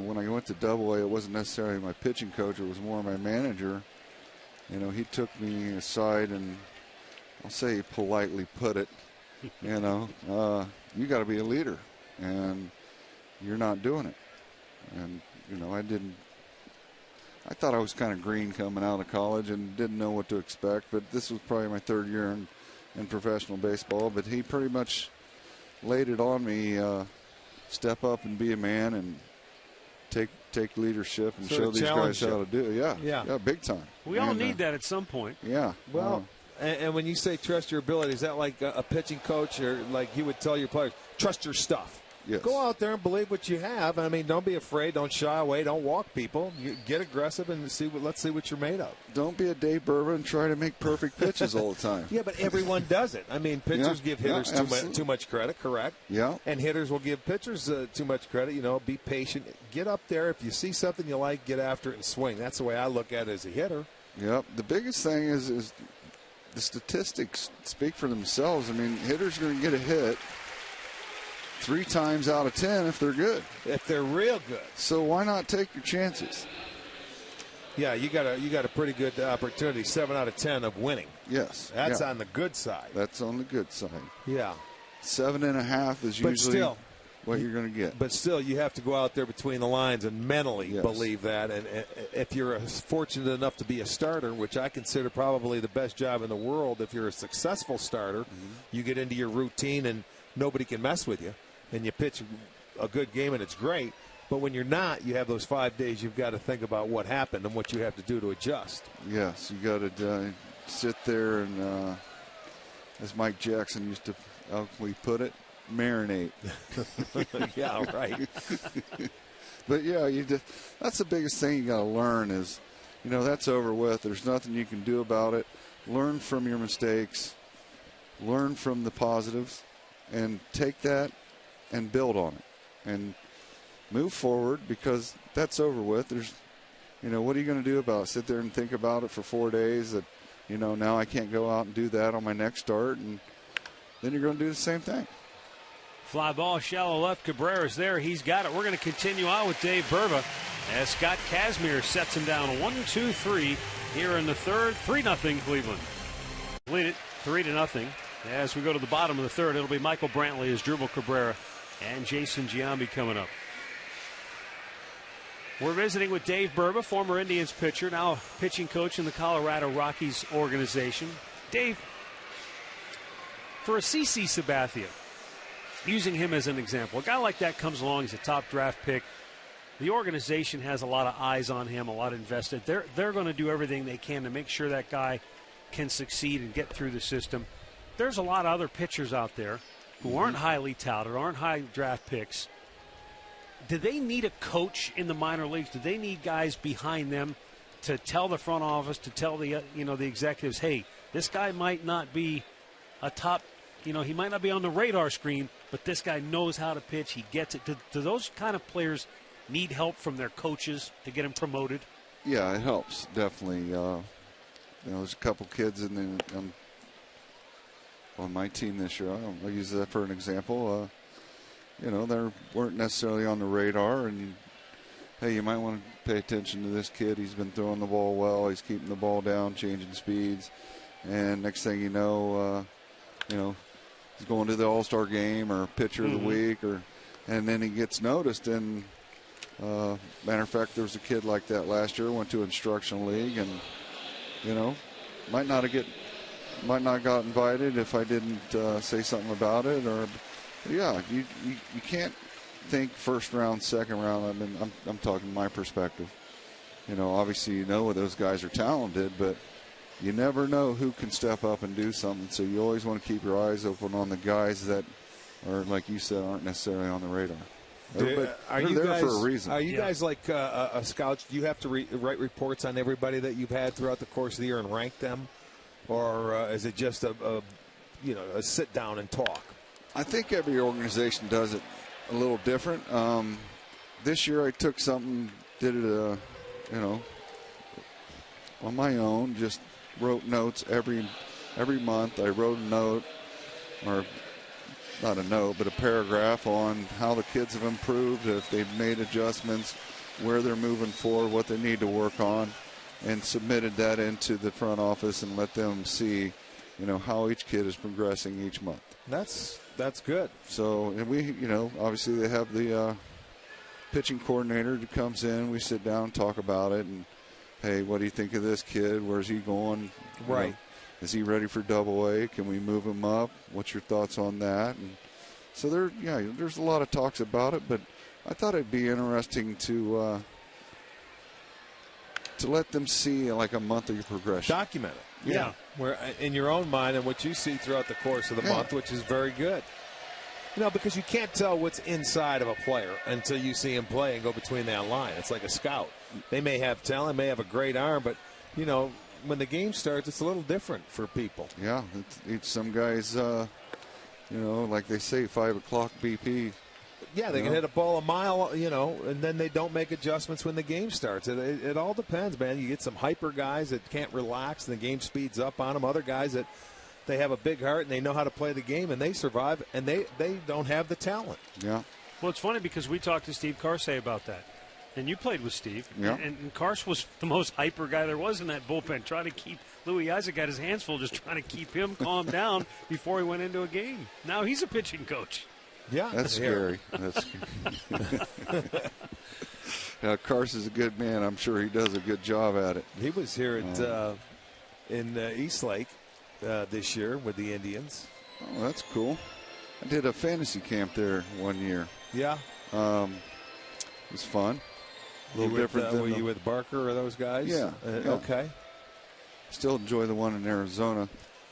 when I went to Double-A, it wasn't necessarily my pitching coach, it was more my manager. You know, he took me aside and, I'll say, politely put it, you know, you got to be a leader, and you're not doing it. And, you know, I thought I was kind of green coming out of college and didn't know what to expect, but this was probably my third year in professional baseball. But he pretty much laid it on me, step up and be a man and take leadership and show these guys how to do it. Yeah, big time. We all need that at some point. Yeah. Well, and when you say trust your ability, is that like a pitching coach, or like you would tell your players, trust your stuff? Yes. Go out there and believe what you have. I mean, don't be afraid. Don't shy away. Don't walk people. You get aggressive and let's see what you're made of. Don't be a Dave Burba and try to make perfect pitches all the time. Yeah, but everyone does it. I mean, pitchers give hitters too much credit, correct? Yeah. And hitters will give pitchers too much credit. You know, be patient. Get up there. If you see something you like, get after it and swing. That's the way I look at it as a hitter. Yep. The biggest thing is the statistics speak for themselves. I mean, hitters are going to get a hit 3 times out of 10 if they're good. If they're real good. So why not take your chances? Yeah, you got a pretty good opportunity, 7 out of 10 of winning. Yes. That's on the good side. That's on the good side. Yeah. 7.5 is usually what you're going to get. But still, you have to go out there between the lines and mentally believe that. And if you're fortunate enough to be a starter, which I consider probably the best job in the world, if you're a successful starter, you get into your routine and nobody can mess with you. And you pitch a good game, and it's great. But when you're not, you have those 5 days you've got to think about what happened and what you have to do to adjust. Yes, you got to sit there and, as Mike Jackson used to eloquently put it, marinate. Yeah, right. But, yeah, that's the biggest thing you got to learn is, you know, that's over with. There's nothing you can do about it. Learn from your mistakes. Learn from the positives. And take that and build on it and move forward, because that's over with. There's, you know, what are you going to do about it? Sit there and think about it for 4 days that, you know, now I can't go out and do that on my next start, and then you're going to do the same thing. Fly ball, shallow left. Cabrera's there. He's got it. We're going to continue on with Dave Burba as Scott Kazmir sets him down 1-2-3 here in the third. 3-0 Cleveland. Lead it 3-0. As we go to the bottom of the third, it'll be Michael Brantley as Drupal Cabrera and Jason Giambi coming up. We're visiting with Dave Burba, former Indians pitcher, now pitching coach in the Colorado Rockies organization. Dave, for a CC Sabathia, using him as an example, a guy like that comes along, he's a top draft pick. The organization has a lot of eyes on him, a lot invested. They're going to do everything they can to make sure that guy can succeed and get through the system. There's a lot of other pitchers out there who aren't highly touted, aren't high draft picks. Do they need a coach in the minor leagues? Do they need guys behind them to tell the front office, to tell the the executives, hey, this guy might not be a top, he might not be on the radar screen, but this guy knows how to pitch. He gets it. Do those kind of players need help from their coaches to get them promoted? Yeah, it helps, definitely. There's a couple kids on my team this year. I'll use that for an example. they weren't necessarily on the radar. And hey, you might want to pay attention to this kid. He's been throwing the ball well. He's keeping the ball down, changing speeds, and next thing you know, he's going to the All-Star game or pitcher of the week, and then he gets noticed. And matter of fact, there was a kid like that last year. Went to instructional league, and might not got invited if I didn't say something about it. Or yeah, you can't think first round, second round. I mean, I'm talking my perspective. Obviously those guys are talented, but you never know who can step up and do something. So you always want to keep your eyes open on the guys that are, like you said, aren't necessarily on the radar. Are you there guys, for a reason. Are you guys like a scout? Do you have to write reports on everybody that you've had throughout the course of the year and rank them? Or is it just a sit down and talk? I think every organization does it a little different. This year I took something, did it, on my own, just wrote notes every month. I wrote a note, or not a note, but a paragraph on how the kids have improved, if they've made adjustments, where they're moving forward, what they need to work on, and submitted that into the front office and let them see, how each kid is progressing each month. That's good. So, and we, obviously they have the pitching coordinator who comes in. We sit down and talk about it, and hey, what do you think of this kid? Where's he going? Right. Is he ready for Double-A? Can we move him up? What's your thoughts on that? And so there's a lot of talks about it, but I thought it'd be interesting to let them see like a monthly progression. Document it. Yeah. Where in your own mind and what you see throughout the course of the month, which is very good. Because you can't tell what's inside of a player until you see him play and go between that line. It's like a scout. They may have talent, may have a great arm, but, when the game starts, it's a little different for people. Yeah. It's some guys, like they say, 5 o'clock BP. Yeah, they can hit a ball a mile, and then they don't make adjustments when the game starts. It all depends, man. You get some hyper guys that can't relax, and the game speeds up on them. Other guys that they have a big heart and they know how to play the game, and they survive, and they don't have the talent. Yeah. Well, it's funny because we talked to Steve Carsey about that. And you played with Steve. Yeah. And Cars was the most hyper guy there was in that bullpen, trying to keep Louis Isaac got his hands full, just trying to keep him calm down before he went into a game. Now he's a pitching coach. Yeah. That's scary. That's scary. Carson's a good man. I'm sure he does a good job at it. He was here at in Eastlake this year with the Indians. Oh, that's cool. I did a fantasy camp there one year. Yeah. It was fun. A little different than were you with Barker or those guys? Yeah. Okay. Still enjoy the one in Arizona.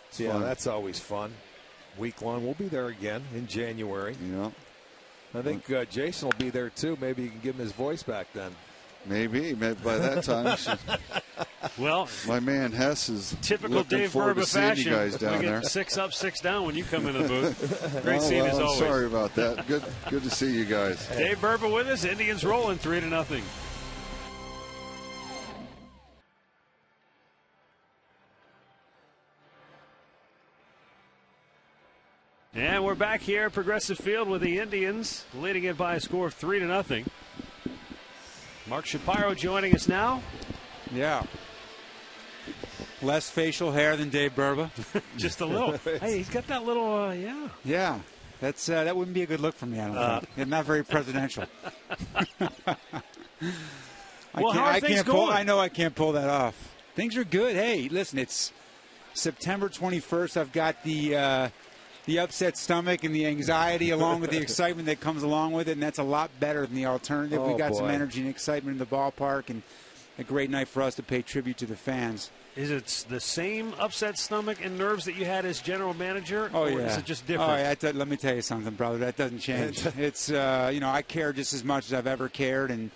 It's fun. That's always fun. Week long. We'll be there again in January. Yeah. I think Jason will be there too. Maybe you can give him his voice back then. Maybe by that time. Well, my man Hess is typical Dave Burba fashion. You guys down there. 6 up, 6 down when you come into the booth. Great scene as always. Sorry about that. Good to see you guys. Dave Burba with us. Indians rolling 3-0. And we're back here at Progressive Field with the Indians leading it by a score of 3-0. Mark Shapiro joining us now. Yeah. Less facial hair than Dave Burba. Just a little. Hey, he's got that little, Yeah. That's that wouldn't be a good look for me, I don't think. It's not very presidential. How are things going? I know I can't pull that off. Things are good. Hey, listen, it's September 21st. I've got the upset stomach and the anxiety along with the excitement that comes along with it, and that's a lot better than the alternative. We've got some energy and excitement in the ballpark, and a great night for us to pay tribute to the fans. Is it the same upset stomach and nerves that you had as general manager? Or is it just different? Oh, yeah. Let me tell you something, brother. That doesn't change. It's, I care just as much as I've ever cared, and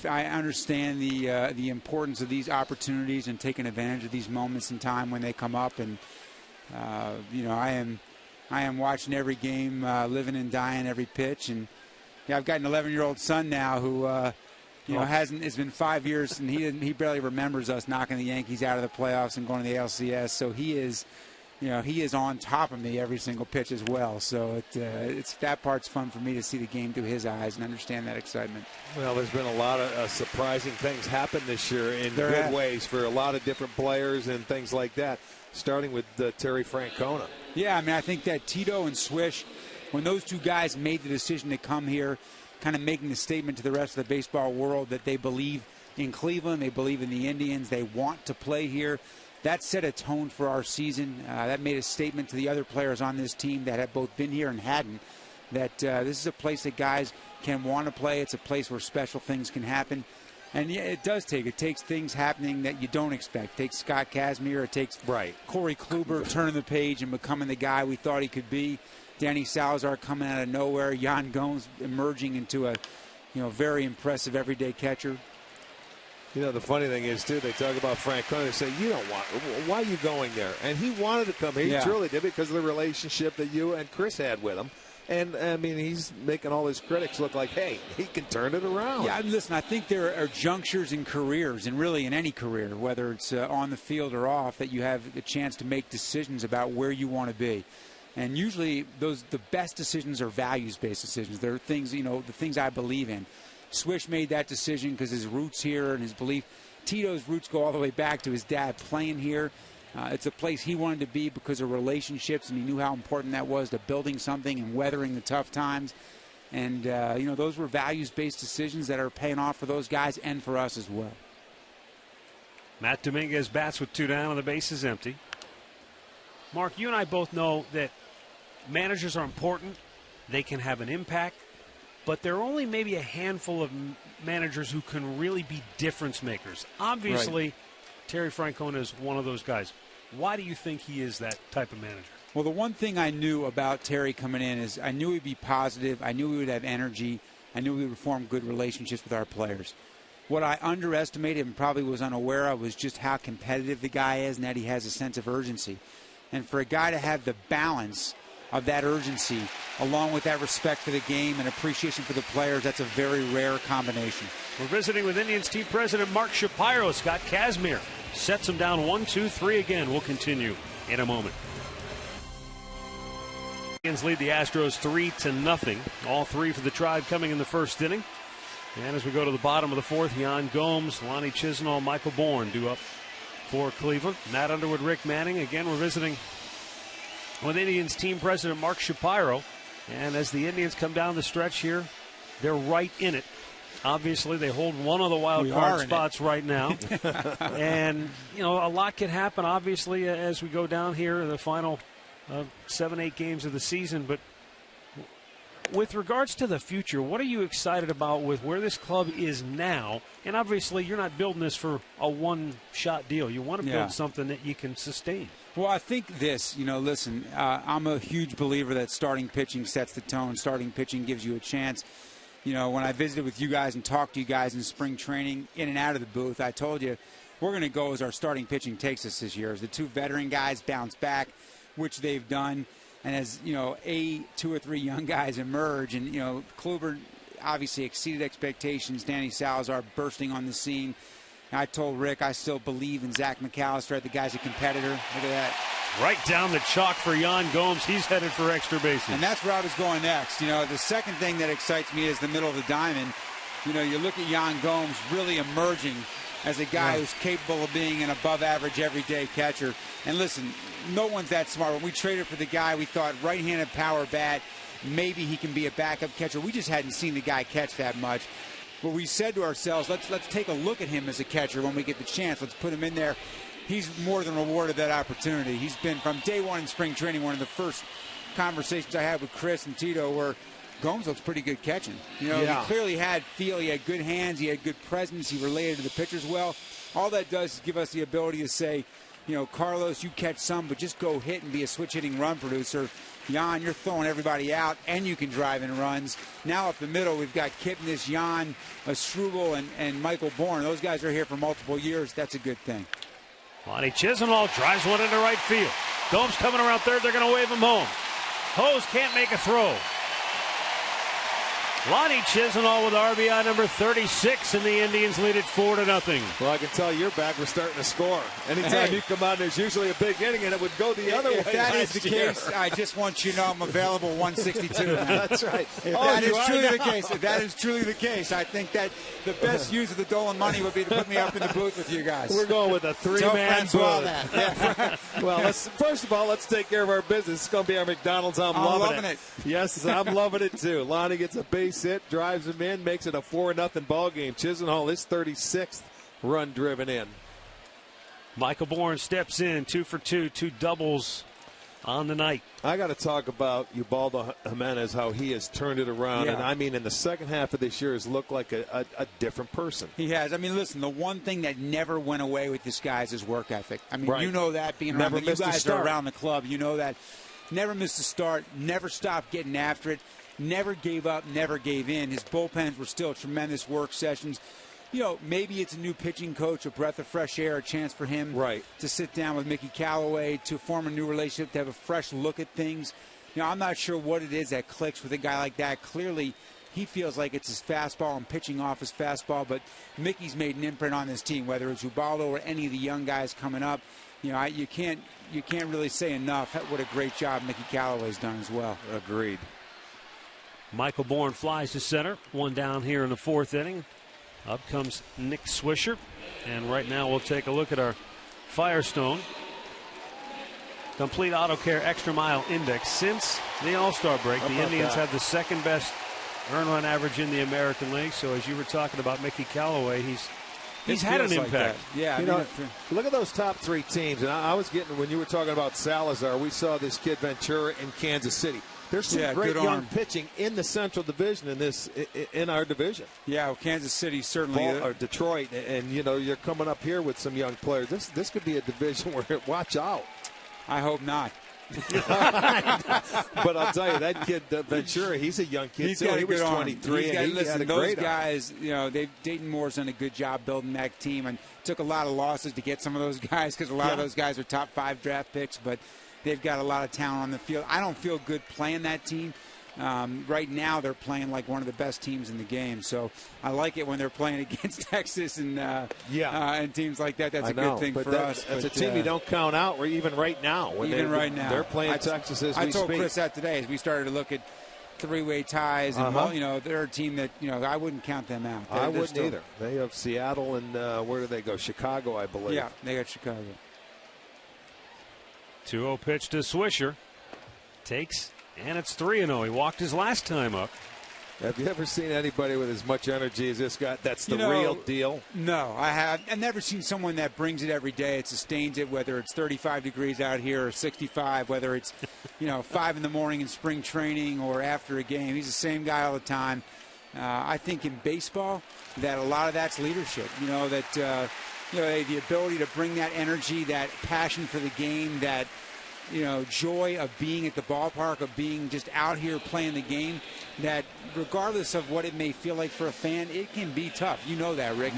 I understand the importance of these opportunities and taking advantage of these moments in time when they come up. And, I am watching every game, living and dying every pitch. And I've got an 11-year-old son now who it's been 5 years, and he barely remembers us knocking the Yankees out of the playoffs and going to the LCS. So he is, he is on top of me every single pitch as well. So it's that part's fun for me to see the game through his eyes and understand that excitement. Well, there's been a lot of surprising things happen this year in good ways for a lot of different players and things like that, starting with Terry Francona. Yeah, I mean, I think that Tito and Swish, when those two guys made the decision to come here, kind of making the statement to the rest of the baseball world that they believe in Cleveland, they believe in the Indians, they want to play here. That set a tone for our season. That made a statement to the other players on this team that had both been here and hadn't, that this is a place that guys can want to play. It's a place where special things can happen. And yeah, it takes things happening that you don't expect. It takes Scott Kazmir, it takes Corey Kluber turning the page and becoming the guy we thought he could be. Danny Salazar coming out of nowhere. Yan Gomes emerging into a very impressive everyday catcher. The funny thing is, too, they talk about Francona. They say, why are you going there? And he wanted to come here. He truly did, because of the relationship that you and Chris had with him. And, I mean, he's making all his critics look like, hey, he can turn it around. Yeah, listen, I think there are junctures in careers, and really in any career, whether it's on the field or off, that you have the chance to make decisions about where you want to be. And usually the best decisions are values-based decisions. They're things, the things I believe in. Swish made that decision because his roots here and his belief. Tito's roots go all the way back to his dad playing here. It's a place he wanted to be because of relationships, and he knew how important that was to building something and weathering the tough times. And, those were values-based decisions that are paying off for those guys and for us as well. Matt Dominguez bats with 2 down and the base is empty. Mark, you and I both know that managers are important. They can have an impact. But there are only maybe a handful of managers who can really be difference makers. Obviously, Terry Francona is one of those guys. Why do you think he is that type of manager? Well, the one thing I knew about Terry coming in is I knew he'd be positive. I knew he would have energy. I knew he would form good relationships with our players. What I underestimated and probably was unaware of was just how competitive the guy is and that he has a sense of urgency. And for a guy to have the balance of that urgency, along with that respect for the game and appreciation for the players, that's a very rare combination. We're visiting with Indians team president Mark Shapiro. Scott Kazmir sets him down 1-2-3 again. We'll continue in a moment. Indians lead the Astros 3-0. All 3 for the Tribe coming in the first inning. And as we go to the bottom of the fourth, Yan Gomes, Lonnie Chisenhall, Michael Bourne due up for Cleveland. Matt Underwood, Rick Manning. Again, we're visiting with Indians team president Mark Shapiro. And as the Indians come down the stretch here, they're right in it. Obviously, they hold one of the wild card spots right now. And, a lot can happen, obviously, as we go down here in the final 7-8 games of the season. But with regards to the future, what are you excited about with where this club is now? And obviously, you're not building this for a one-shot deal. You want to build something that you can sustain. Well, I think this, listen, I'm a huge believer that starting pitching sets the tone. Starting pitching gives you a chance. When I visited with you guys and talked to you guys in spring training, in and out of the booth, I told you we're going to go as our starting pitching takes us this year. As the 2 veteran guys bounce back, which they've done, and as, 2 or 3 young guys emerge, and, Kluber obviously exceeded expectations, Danny Salazar bursting on the scene. I told Rick I still believe in Zach McAllister. The guy's a competitor. Look at that. Right down the chalk for Yan Gomes. He's headed for extra bases. And that's where I was going next. The second thing that excites me is the middle of the diamond. You look at Yan Gomes really emerging as a guy who's capable of being an above-average everyday catcher. And listen, no one's that smart. When we traded for the guy, we thought right-handed power bat, maybe he can be a backup catcher. We just hadn't seen the guy catch that much. But we said to ourselves, let's take a look at him as a catcher when we get the chance. Let's put him in there. He's more than rewarded that opportunity. He's been, from day one in spring training, one of the first conversations I had with Chris and Tito where Gomes looks pretty good catching. He clearly had feel. He had good hands. He had good presence. He related to the pitchers well. All that does is give us the ability to say, Carlos, you catch some, but just go hit and be a switch-hitting run producer. Yan, you're throwing everybody out, and you can drive in runs. Now up the middle, we've got Kipnis, Yan, Struble, and Michael Bourne. Those guys are here for multiple years. That's a good thing. Lonnie Chisenhall drives one into right field. Gomes coming around third. They're going to wave him home. Hose can't make a throw. Lonnie Chisenhall with RBI number 36, and the Indians lead it 4-0. Well, I can tell you're back. We're starting to score. Anytime you come out, there's usually a big inning, and it would go the other way. If that is the case, I just want you to know I'm available 162. That's right. If that is truly the case, if that is truly the case, I think that the best use of the Dolan money would be to put me up in the booth with you guys. We're going with a three-man booth. Yeah. Well, first of all, let's take care of our business. It's going to be our McDonald's. I'm loving it. Yes, I'm loving it too. Lonnie gets a base hit, drives him in, makes it a 4-0 ball game. Chisenhall is 36th run driven in. Michael Bourne steps in, 2 for 2, 2 doubles on the night. I got to talk about Ubaldo Jimenez, how he has turned it around. Yeah. And I mean, in the second half of this year, has looked like a different person. He has. I mean, listen, the one thing that never went away with this guy is his work ethic. I mean, Right. you know that being around. You guys are around the club. You know that. Never missed a start. Never stopped getting after it. Never gave up. Never gave in. His bullpens were still tremendous work sessions. You know, maybe it's a new pitching coach, a breath of fresh air, a chance for him to sit down with Mickey Callaway, to form a new relationship, to have a fresh look at things. You know, I'm not sure what it is that clicks with a guy like that. Clearly, he feels like it's his fastball and pitching off his fastball, but Mickey's made an imprint on this team, whether it's Ubaldo or any of the young guys coming up. You know, you can't really say enough what a great job Mickey Callaway's done as well. Agreed. Michael Bourne flies to center, one down here in the 4th inning. Up comes Nick Swisher, and right now we'll take a look at our Firestone Complete Auto Care Extra Mile Index. Since the All-Star break, the Indians have the second best earned run average in the American League. So as you were talking about Mickey Callaway, he's had an impact. Yeah, you know, look at those top 3 teams. And I was getting, when you were talking about Salazar, we saw this kid Ventura in Kansas City. There's some great young pitching in the Central Division in our division. Yeah, well, Kansas City certainly. Or Detroit, and you know, you're coming up here with some young players. This could be a division where watch out. I hope not. But I'll tell you, that kid Ventura, he's a young kid too. He was 23, and he had a great guys. You know, Dayton Moore's done a good job building that team, and took a lot of losses to get some of those guys, because a lot of those guys are top 5 draft picks, but they've got a lot of talent on the field. I don't feel good playing that team. Right now, they're playing like one of the best teams in the game. So I like it when they're playing against Texas and teams like that. That's a good thing for us. That's a team you don't count out, or even right now. Right now, they're playing Texas as we speak. I told Chris that today as we started to look at 3-way ties, and you know, they're a team that, you know, I wouldn't count them out. I wouldn't either. They have Seattle and where do they go? Chicago, I believe. Yeah, they got Chicago. 2-0 pitch to Swisher. Takes, and it's 3-0. He walked his last time up. Have you ever seen anybody with as much energy as this guy? That's the real deal. No, I have. I've never seen someone that brings it every day. It sustains it, whether it's 35 degrees out here or 65, whether it's 5 in the morning in spring training or after a game. He's the same guy all the time. I think in baseball that a lot of that's leadership. The ability to bring that energy, that passion for the game, that joy of being at the ballpark, of being just out here playing the game, that regardless of what it may feel like for a fan, it can be tough. You know that, Rick.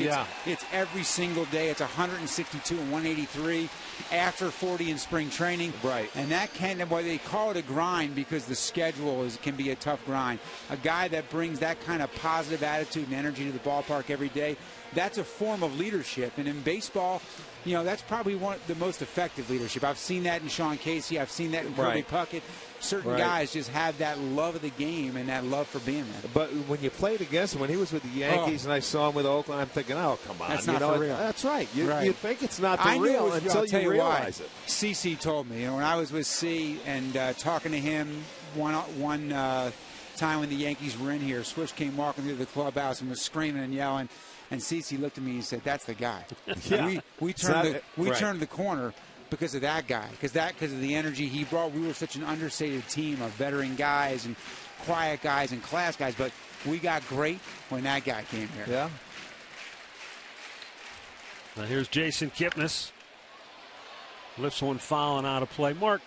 It's every single day. It's 162 and 183 after 40 in spring training. Right. And that why they call it a grind, because the schedule can be a tough grind. A guy that brings that kind of positive attitude and energy to the ballpark every day, that's a form of leadership. And in baseball, that's probably the most effective leadership. I've seen that in Sean Casey. I've seen that in Kirby Puckett. Certain guys just have that love of the game and that love for being there. But when you played against him, when he was with the Yankees and I saw him with Oakland, I'm thinking, oh, come on. That's not for real. That's right. You think it's not for real until you realize it. CC told me. When I was with C and talking to him one time when the Yankees were in here, Swish came walking through the clubhouse and was screaming and yelling. And CeCe looked at me and said, "That's the guy." We turned the corner because of that guy, because of the energy he brought. We were such an understated team of veteran guys and quiet guys and class guys, but we got great when that guy came here. Yeah. Now here's Jason Kipnis. Lifts one foul and out of play. Mark,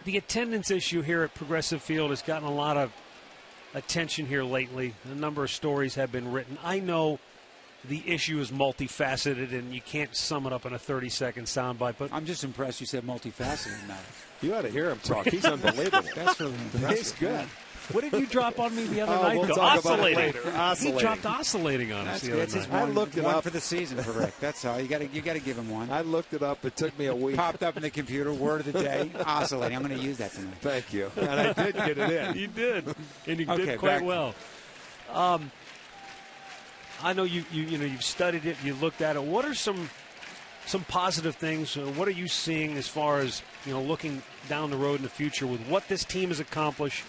the attendance issue here at Progressive Field has gotten a lot of attention here lately. A number of stories have been written. I know the issue is multifaceted, and you can't sum it up in a 30-second soundbite. But I'm just impressed you said multifaceted now. You ought to hear him talk. He's unbelievable. That's really impressive. He's good. What did you drop on me the other night? We'll though? talk about it Oscillating. later. Oscillating. He dropped oscillating on us the other That's his night. one, I looked it one up. for the season for Rick. That's all. You got to give him one. I looked it up. It took me a week. Popped up in the computer. Word of the day. Oscillating. I'm going to use that tonight. Thank you. And I did get it in. You did, and you Okay, did quite back- well. I know you've studied it, you looked at it. What are some positive things? What are you seeing as far as looking down the road in the future with what this team has accomplished,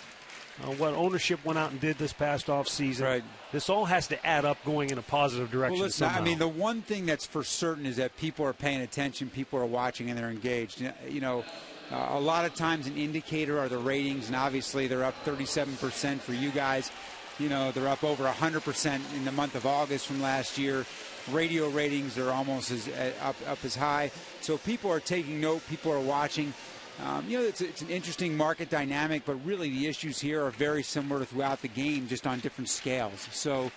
what ownership went out and did this past off season? Right. This all has to add up, going in a positive direction. Well, listen, somehow. I mean, the one thing that's for certain is that people are paying attention, people are watching, and they're engaged. A lot of times an indicator are the ratings, and obviously they're up 37% for you guys. They're up over 100% in the month of August from last year. Radio ratings are almost up as high. So people are taking note. People are watching. It's an interesting market dynamic, but really the issues here are very similar throughout the game, just on different scales. So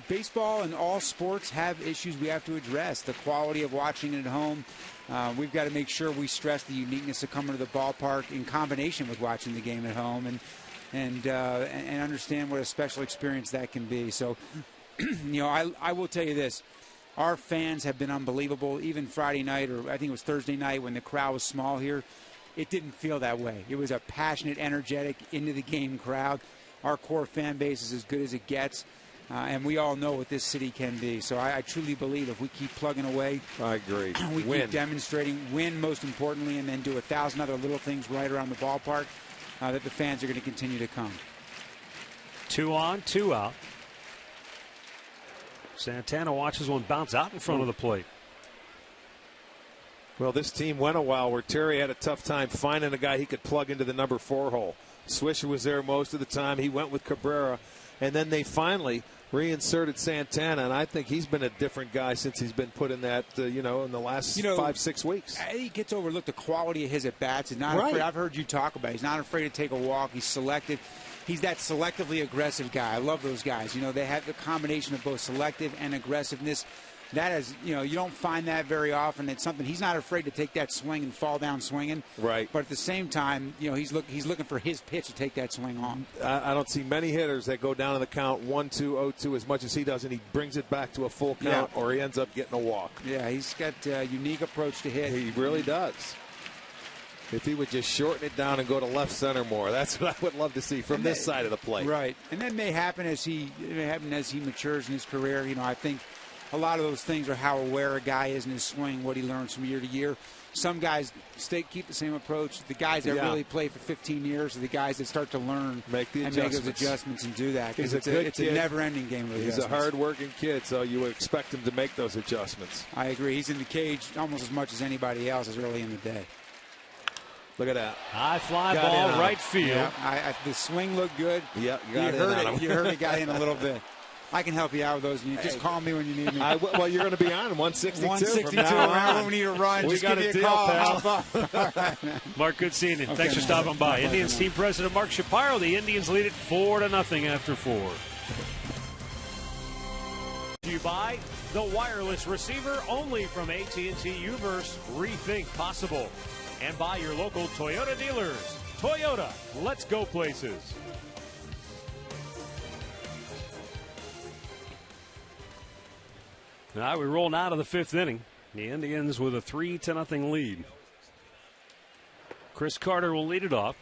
baseball and all sports have issues we have to address. The quality of watching it at home. We've got to make sure we stress the uniqueness of coming to the ballpark in combination with watching the game at home, and understand what a special experience that can be. So, I will tell you this. Our fans have been unbelievable. Even Friday night, or I think it was Thursday night when the crowd was small here, it didn't feel that way. It was a passionate, energetic, into-the-game crowd. Our core fan base is as good as it gets, and we all know what this city can be. So I truly believe if we keep plugging away, I agree. we keep demonstrating, win most importantly, and then do 1,000 other little things right around the ballpark, that the fans are going to continue to come. 2 on, 2 out. Santana watches one bounce out in front of the plate. Well, this team went a while where Terry had a tough time finding a guy he could plug into the number 4 hole. Swisher was there most of the time. He went with Cabrera. And then they finally reinserted Santana, and I think he's been a different guy since he's been put in that, in the last 5-6 weeks. He gets overlooked. The quality of his at-bats. He's not afraid. I've heard you talk about it. He's not afraid to take a walk. He's selective. He's that selectively aggressive guy. I love those guys. They have the combination of both selective and aggressiveness. That is, you don't find that very often. It's something he's not afraid to take that swing and fall down swinging. Right. But at the same time, he's looking for his pitch to take that swing on. I don't see many hitters that go down in the count 1-2, 0-2 as much as he does, and he brings it back to a full count, or he ends up getting a walk. Yeah, he's got a unique approach to hit. He really does. If he would just shorten it down and go to left center more, that's what I would love to see from this side of the plate. Right, and that may happen as he matures in his career. I think a lot of those things are how aware a guy is in his swing, what he learns from year to year. Some guys keep the same approach. The guys that really play for 15 years are the guys that start to learn make those adjustments and do that. It's a never-ending game of adjustments. He's a hard-working kid, so you would expect him to make those adjustments. I agree. He's in the cage almost as much as anybody else is early in the day. Look at that. High fly ball, right field. Yeah, the swing looked good. Yeah, you heard it. You heard it got in a little bit. I can help you out with those. Just call me when you need me. Well, you're going to be on 162. 162. When we need a run, we just got give me a a call. pal. Mark, good seeing you. Thanks for stopping by. Indians team president Mark Shapiro. The Indians lead it 4-0 after 4. You buy the wireless receiver only from AT&T Uverse. Rethink possible. And by your local Toyota dealers. Toyota, let's go places. All right, we roll out of the 5th inning. The Indians with a 3-0 lead. Chris Carter will lead it off.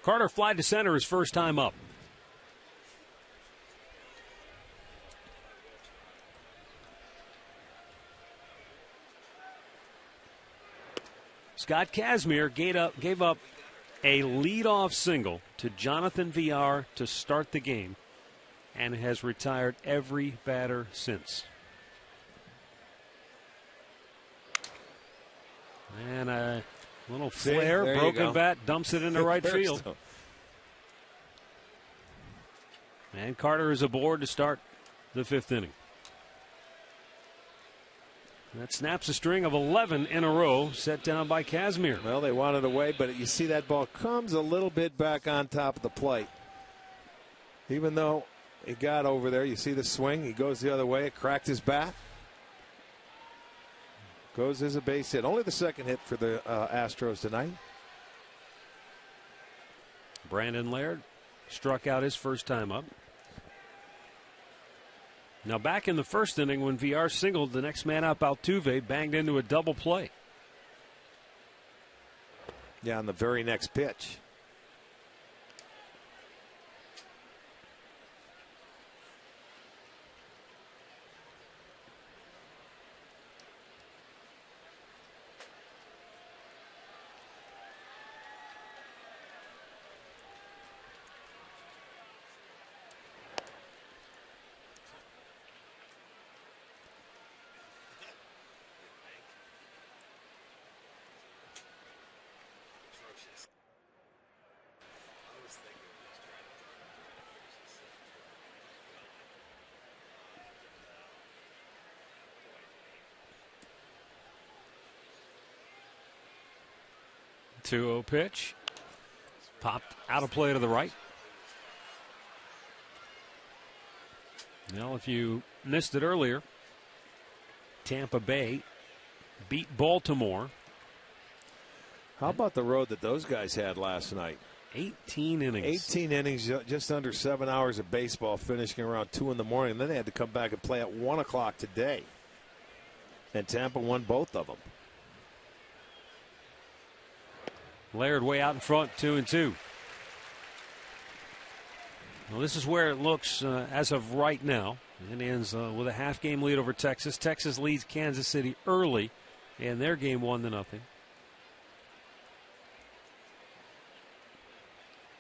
Carter flied to center his first time up. Scott Kazmir gave up a leadoff single to Jonathan Villar to start the game and has retired every batter since. And a little flare, broken bat, dumps it into right field. And Carter is aboard to start the 5th inning. That snaps a string of 11 in a row set down by Kazmir. Well, they wanted away, but you see that ball comes a little bit back on top of the plate. Even though it got over there, you see the swing. He goes the other way. It cracked his bat. Goes as a base hit. Only the second hit for the Astros tonight. Brandon Laird struck out his first time up. Now back in the first inning when VR singled, the next man up, Altuve, banged into a double play. Yeah, on the very next pitch. Two-oh pitch. Popped out of play to the right. Well, if you missed it earlier, Tampa Bay beat Baltimore. How about the road that those guys had last night? 18 innings. 18 innings, just under 7 hours of baseball, finishing around 2 in the morning. And then they had to come back and play at 1 o'clock today. And Tampa won both of them. Laird way out in front, 2-2. Well, this is where it looks as of right now. Indians with a half-game lead over Texas. Texas leads Kansas City early in their game 1-0.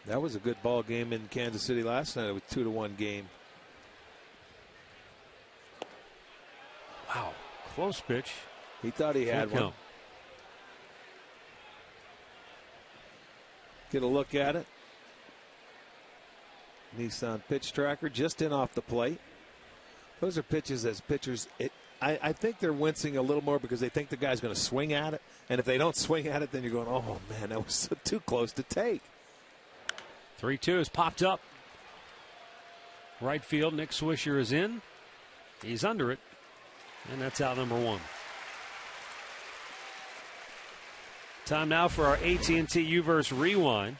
That was a good ball game in Kansas City last night. It was 2-1 game. Wow, close pitch. He thought he had one. Count. Get a look at it. Nissan pitch tracker just in off the plate. Those are pitches as pitchers. I think they're wincing a little more because they think the guy's going to swing at it. And if they don't swing at it, then you're going, oh, man, that was too close to take. 3-2 is popped up. Right field, Nick Swisher is in. He's under it. And that's out number 1. Time now for our AT&T U-verse rewind.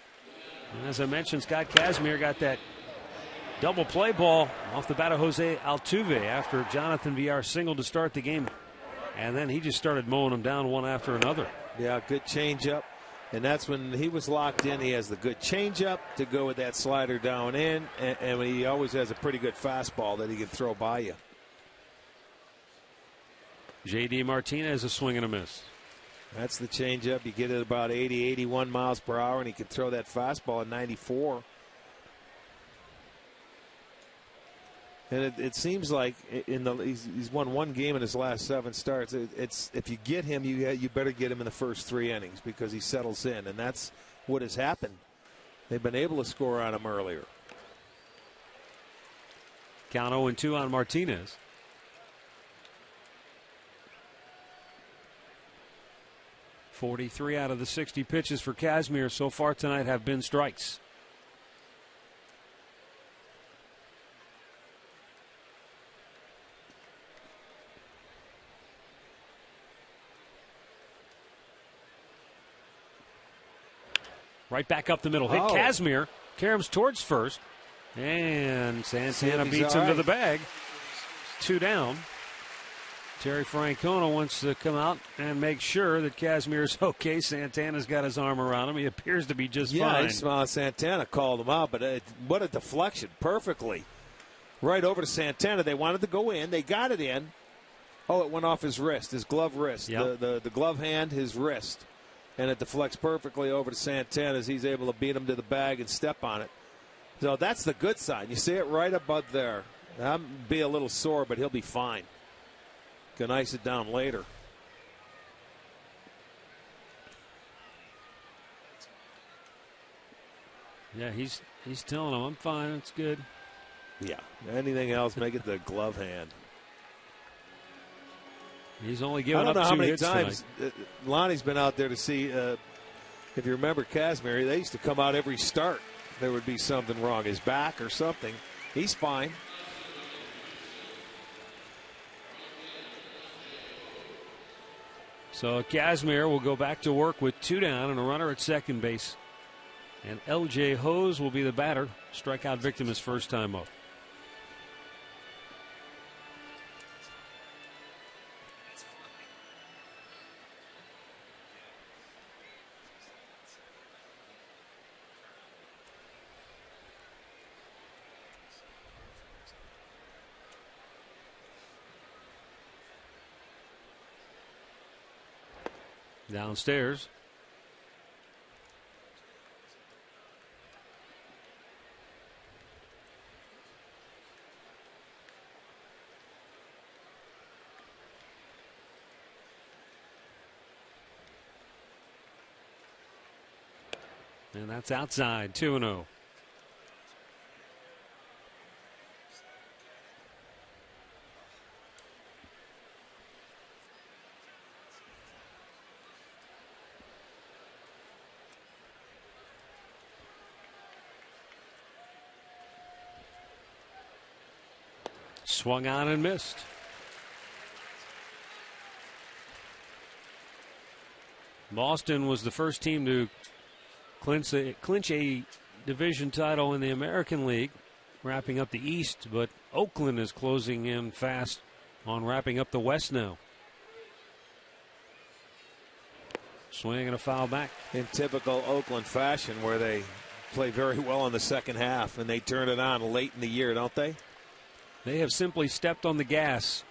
And as I mentioned, Scott Kazmir got that double play ball off the bat of Jose Altuve after Jonathan VR singled to start the game. And then he just started mowing them down one after another. Yeah, good changeup. And that's when he was locked in. He has the good changeup to go with that slider down in. And he always has a pretty good fastball that he can throw by you. J.D. Martinez a swing and a miss. That's the changeup. You get it about 80, 81 miles per hour, and he can throw that fastball at 94. And it seems like he's won 1 game in his last 7 starts. It's if you get him, you better get him in the first 3 innings because he settles in, and that's what has happened. They've been able to score on him earlier. Count 0-2 on Martinez. .43 out of the 60 pitches for Kazmir so far tonight have been strikes. Right back up the middle. Hit Kazmir. Caroms towards first. And Santana beats him to the bag. 2 down. Terry Francona wants to come out and make sure that Kazmir's okay. Santana's got his arm around him. He appears to be just fine. Yeah, Santana called him out, but what a deflection. Perfectly. Right over to Santana. They wanted to go in. They got it in. Oh, it went off his wrist, his glove wrist. Yep. The glove hand, his wrist. And it deflects perfectly over to Santana as he's able to beat him to the bag and step on it. So that's the good sign. You see it right above there. That'll be a little sore, but he'll be fine. Can ice it down later. Yeah, he's telling him, I'm fine, it's good. Yeah, anything else, make it the glove hand. He's only given up 2 hits. I don't know how many times Lonnie's been out there to see, if you remember Kazmir, they used to come out every start. There would be something wrong, his back or something. He's fine. So Kazmir will go back to work with 2 down and a runner at second base. And L.J. Hose will be the batter. Strikeout victim his first time up. Downstairs. And that's outside, 2-0. Swung on and missed. Boston was the first team to clinch a division title in the American League, wrapping up the East, but Oakland is closing in fast on wrapping up the West now. Swing and a foul back. In typical Oakland fashion, where they play very well in the second half and they turn it on late in the year, don't they? They have simply stepped on the gas.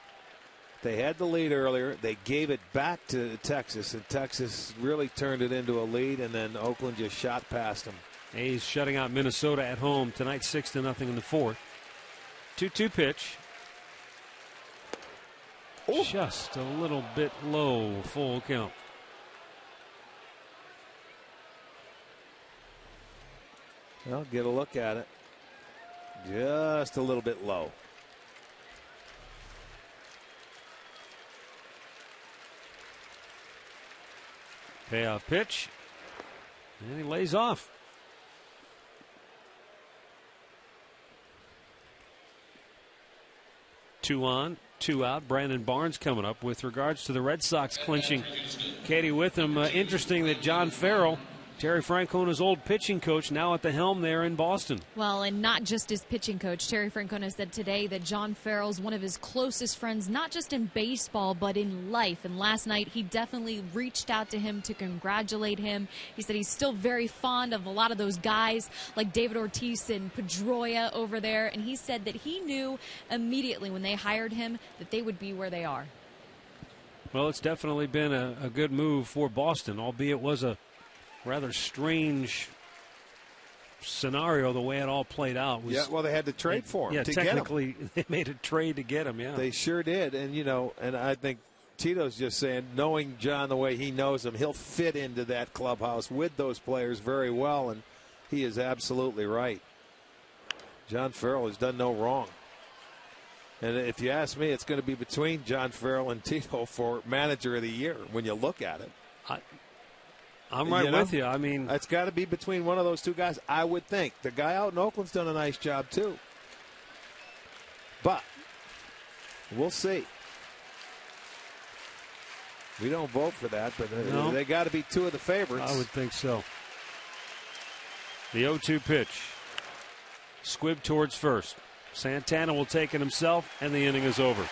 They had the lead earlier. They gave it back to Texas, and Texas really turned it into a lead, and then Oakland just shot past them. A's shutting out Minnesota at home tonight, 6-0 in the fourth. 2-2 pitch. Ooh. Just a little bit low, full count. Well, get a look at it. Just a little bit low. Payoff pitch. And he lays off. Two on, 2 out. Brandon Barnes coming up. With regards to the Red Sox clinching Katie Witham, interesting that John Farrell, Terry Francona's old pitching coach, now at the helm there in Boston. Well, and not just his pitching coach. Terry Francona said today that John Farrell's one of his closest friends, not just in baseball, but in life. And last night, he definitely reached out to him to congratulate him. He said he's still very fond of a lot of those guys like David Ortiz and Pedroia over there. And he said that he knew immediately when they hired him that they would be where they are. Well, it's definitely been a good move for Boston, albeit it was a rather strange scenario the way it all played out. Yeah, well, they had to trade for him. Yeah, to technically, get him. They made a trade to get him, yeah. They sure did. And, and I think Tito's just saying, knowing John the way he knows him, he'll fit into that clubhouse with those players very well, and he is absolutely right. John Farrell has done no wrong. And if you ask me, it's going to be between John Farrell and Tito for Manager of the Year when you look at it. I'm right with you. I mean, it's got to be between one of those two guys, I would think. The guy out in Oakland's done a nice job, too. But we'll see. We don't vote for that, but no. They got to be two of the favorites. I would think so. The 0-2 pitch. Squibb towards first. Santana will take it himself, and the inning is over.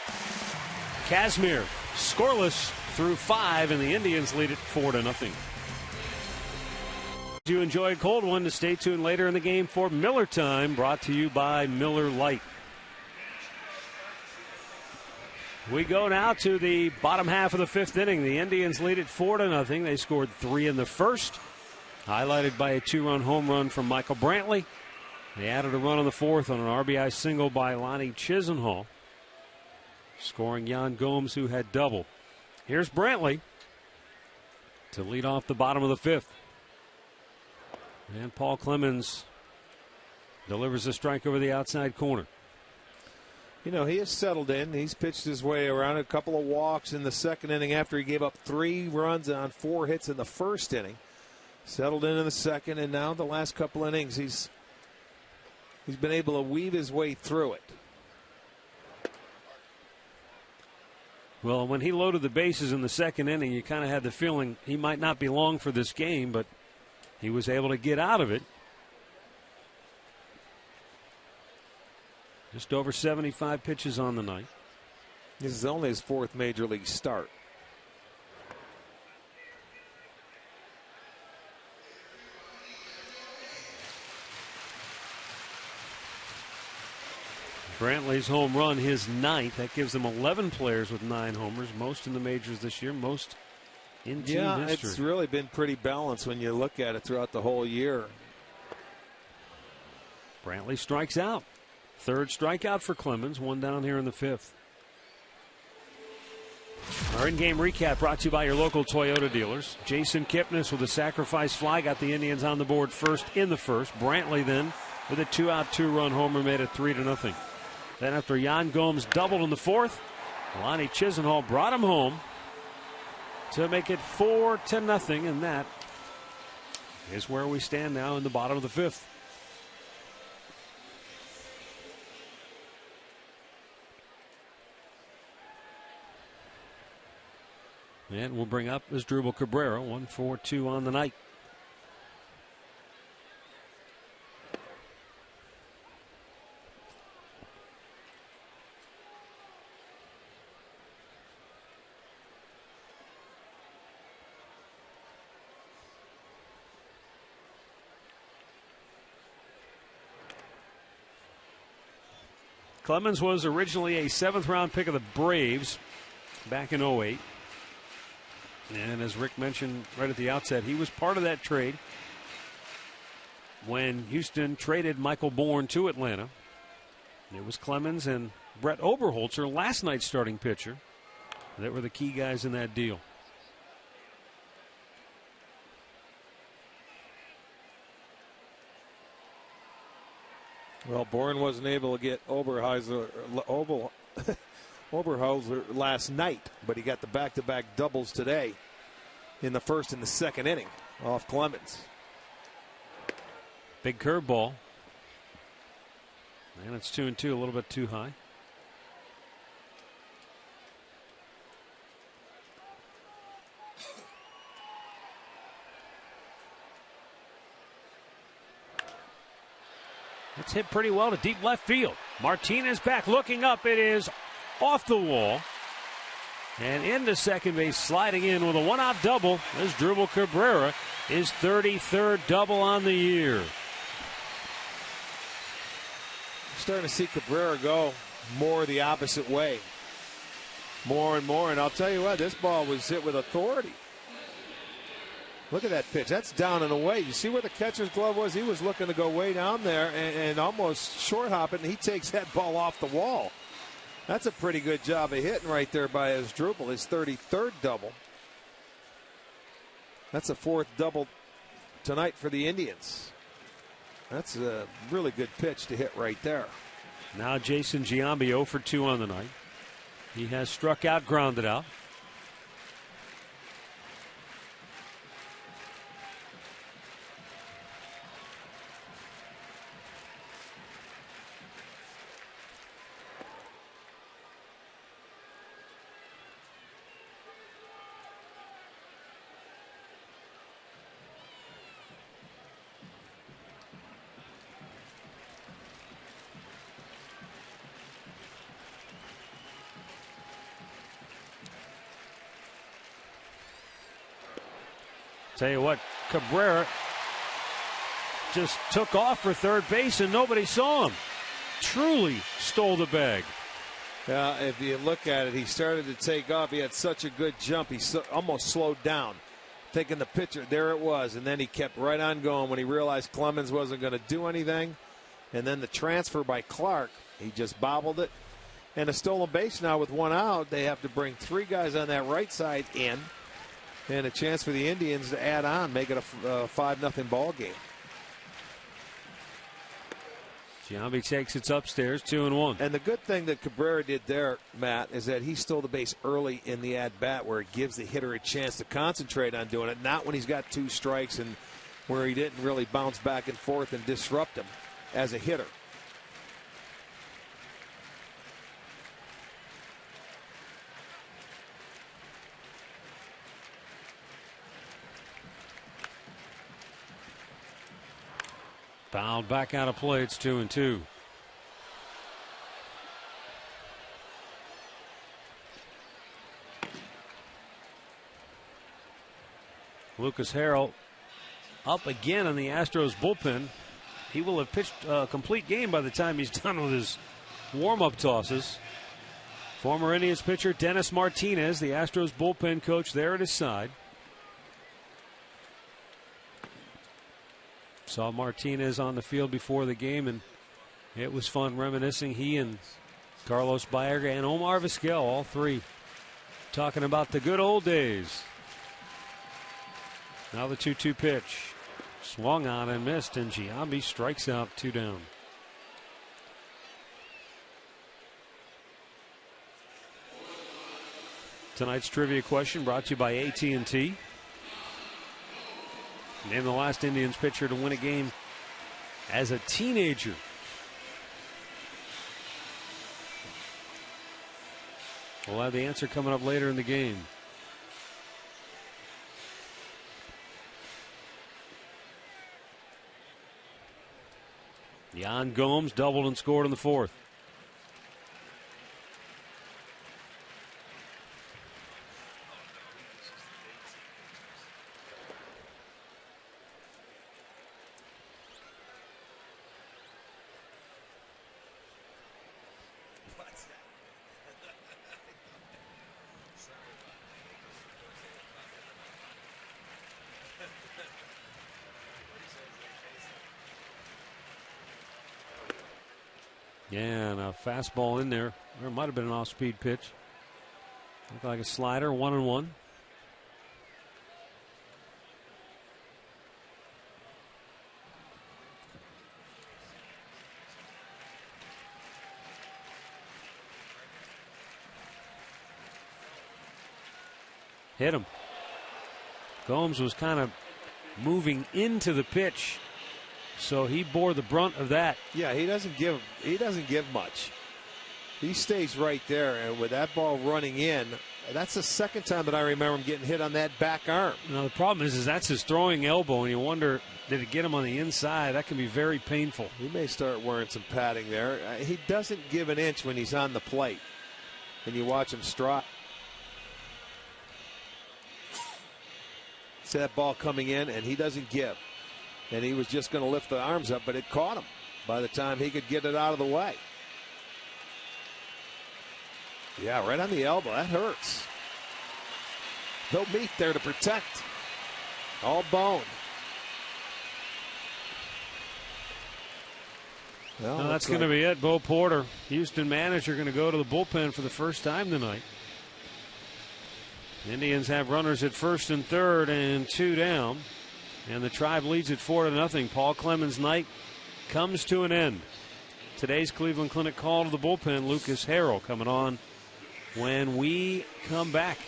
Kazmir scoreless through 5, and the Indians lead it 4-0. If you enjoyed Cold One, to stay tuned later in the game for Miller Time, brought to you by Miller Lite. We go now to the bottom half of the 5th inning. The Indians lead it 4-0. They scored 3 in the first, highlighted by a 2-run home run from Michael Brantley. They added a run on the 4th on an RBI single by Lonnie Chisenhall, scoring Yan Gomes, who had double. Here's Brantley to lead off the bottom of the 5th. And Paul Clemens delivers a strike over the outside corner. He has settled in. He's pitched his way around, a couple of walks in the second inning after he gave up 3 runs on 4 hits in the first inning. Settled in the second, and now the last couple innings he's been able to weave his way through it. Well, when he loaded the bases in the second inning, you kind of had the feeling he might not be long for this game, but he was able to get out of it. Just over 75 pitches on the night. This is only his 4th major league start. Brantley's home run, his 9th. That gives them 11 players with 9 homers, most in the majors this year, most in team history. It's really been pretty balanced when you look at it throughout the whole year. Brantley strikes out. 3rd strikeout for Clemens, 1 down here in the 5th. Our in-game recap brought to you by your local Toyota dealers. Jason Kipnis with a sacrifice fly got the Indians on the board first in the 1st. Brantley then with a 2-out 2-run homer made it 3-0. Then after Jan Gomes doubled in the 4th, Lonnie Chisenhall brought him home to make it 4-0, and that is where we stand now in the bottom of the 5th. And we'll bring up Asdrubal Cabrera, 1-for-2 on the night. Clemens was originally a 7th-round pick of the Braves back in 08. And as Rick mentioned right at the outset, he was part of that trade when Houston traded Michael Bourne to Atlanta. It was Clemens and Brett Oberholzer, last night's starting pitcher, that were the key guys in that deal. Well, Bourne wasn't able to get Oberholzer last night, but he got the back-to-back doubles today in the 1st and the 2nd inning off Clemens. Big curveball. And it's 2-2, a little bit too high. It's hit pretty well to deep left field. Martinez back looking up. It is off the wall. And into second base, sliding in with a 1-out double. Asdrubal Cabrera, his 33rd double on the year. Starting to see Cabrera go more the opposite way. More and more. And I'll tell you what, this ball was hit with authority. Look at that pitch. That's down and away. You see where the catcher's glove was? He was looking to go way down there and almost short hop it, and he takes that ball off the wall. That's a pretty good job of hitting right there by Asdrubal, his 33rd double. That's a 4th double tonight for the Indians. That's a really good pitch to hit right there. Now Jason Giambi 0-for-2 on the night. He has struck out, grounded out. Tell you what, Cabrera just took off for third base and nobody saw him. Truly stole the bag. Yeah, if you look at it, he started to take off. He had such a good jump. He almost slowed down, thinking the pitcher, there it was. And then he kept right on going when he realized Clemens wasn't going to do anything. And then the transfer by Clark, he just bobbled it. And a stolen base now with 1 out. They have to bring 3 guys on that right side in. And a chance for the Indians to add on, make it a 5-0 ball game. Giambi takes it upstairs, 2-1. And the good thing that Cabrera did there, Matt, is that he stole the base early in the at-bat where it gives the hitter a chance to concentrate on doing it, not when he's got 2 strikes and where he didn't really bounce back and forth and disrupt him as a hitter. Fouled back out of play. It's 2-2. Lucas Harrell up again in the Astros bullpen. He will have pitched a complete game by the time he's done with his warm-up tosses. Former Indians pitcher Dennis Martinez, the Astros bullpen coach, there at his side. Saw Martinez on the field before the game, and it was fun reminiscing. He and Carlos Baerga and Omar Vizquel, all three, talking about the good old days. Now the 2-2 pitch. Swung on and missed, and Giambi strikes out, 2 down. Tonight's trivia question brought to you by AT&T. Name the last Indians pitcher to win a game as a teenager. We'll have the answer coming up later in the game. Yan Gomes doubled and scored in the fourth. Yeah, and a fastball in there. There might have been an off-speed pitch. Looked like a slider, 1-1. Hit him. Gomes was kind of moving into the pitch, so he bore the brunt of that. Yeah, he doesn't give much. He stays right there, and with that ball running in, that's the second time that I remember him getting hit on that back arm. Now the problem is that's his throwing elbow, and you wonder, did it get him on the inside? That can be very painful. He may start wearing some padding there. He doesn't give an inch when he's on the plate, and you watch him strike. See that ball coming in, and he doesn't give. And he was just going to lift the arms up, but it caught him by the time he could get it out of the way. Yeah, right on the elbow. That hurts. No meat there to protect. All bone. Well, that's going to be it. Bo Porter, Houston manager, going to go to the bullpen for the first time tonight. The Indians have runners at first and third and 2 down. And the Tribe leads it 4-0. Paul Clemens' night comes to an end. Today's Cleveland Clinic call to the bullpen, Lucas Harrell, coming on when we come back.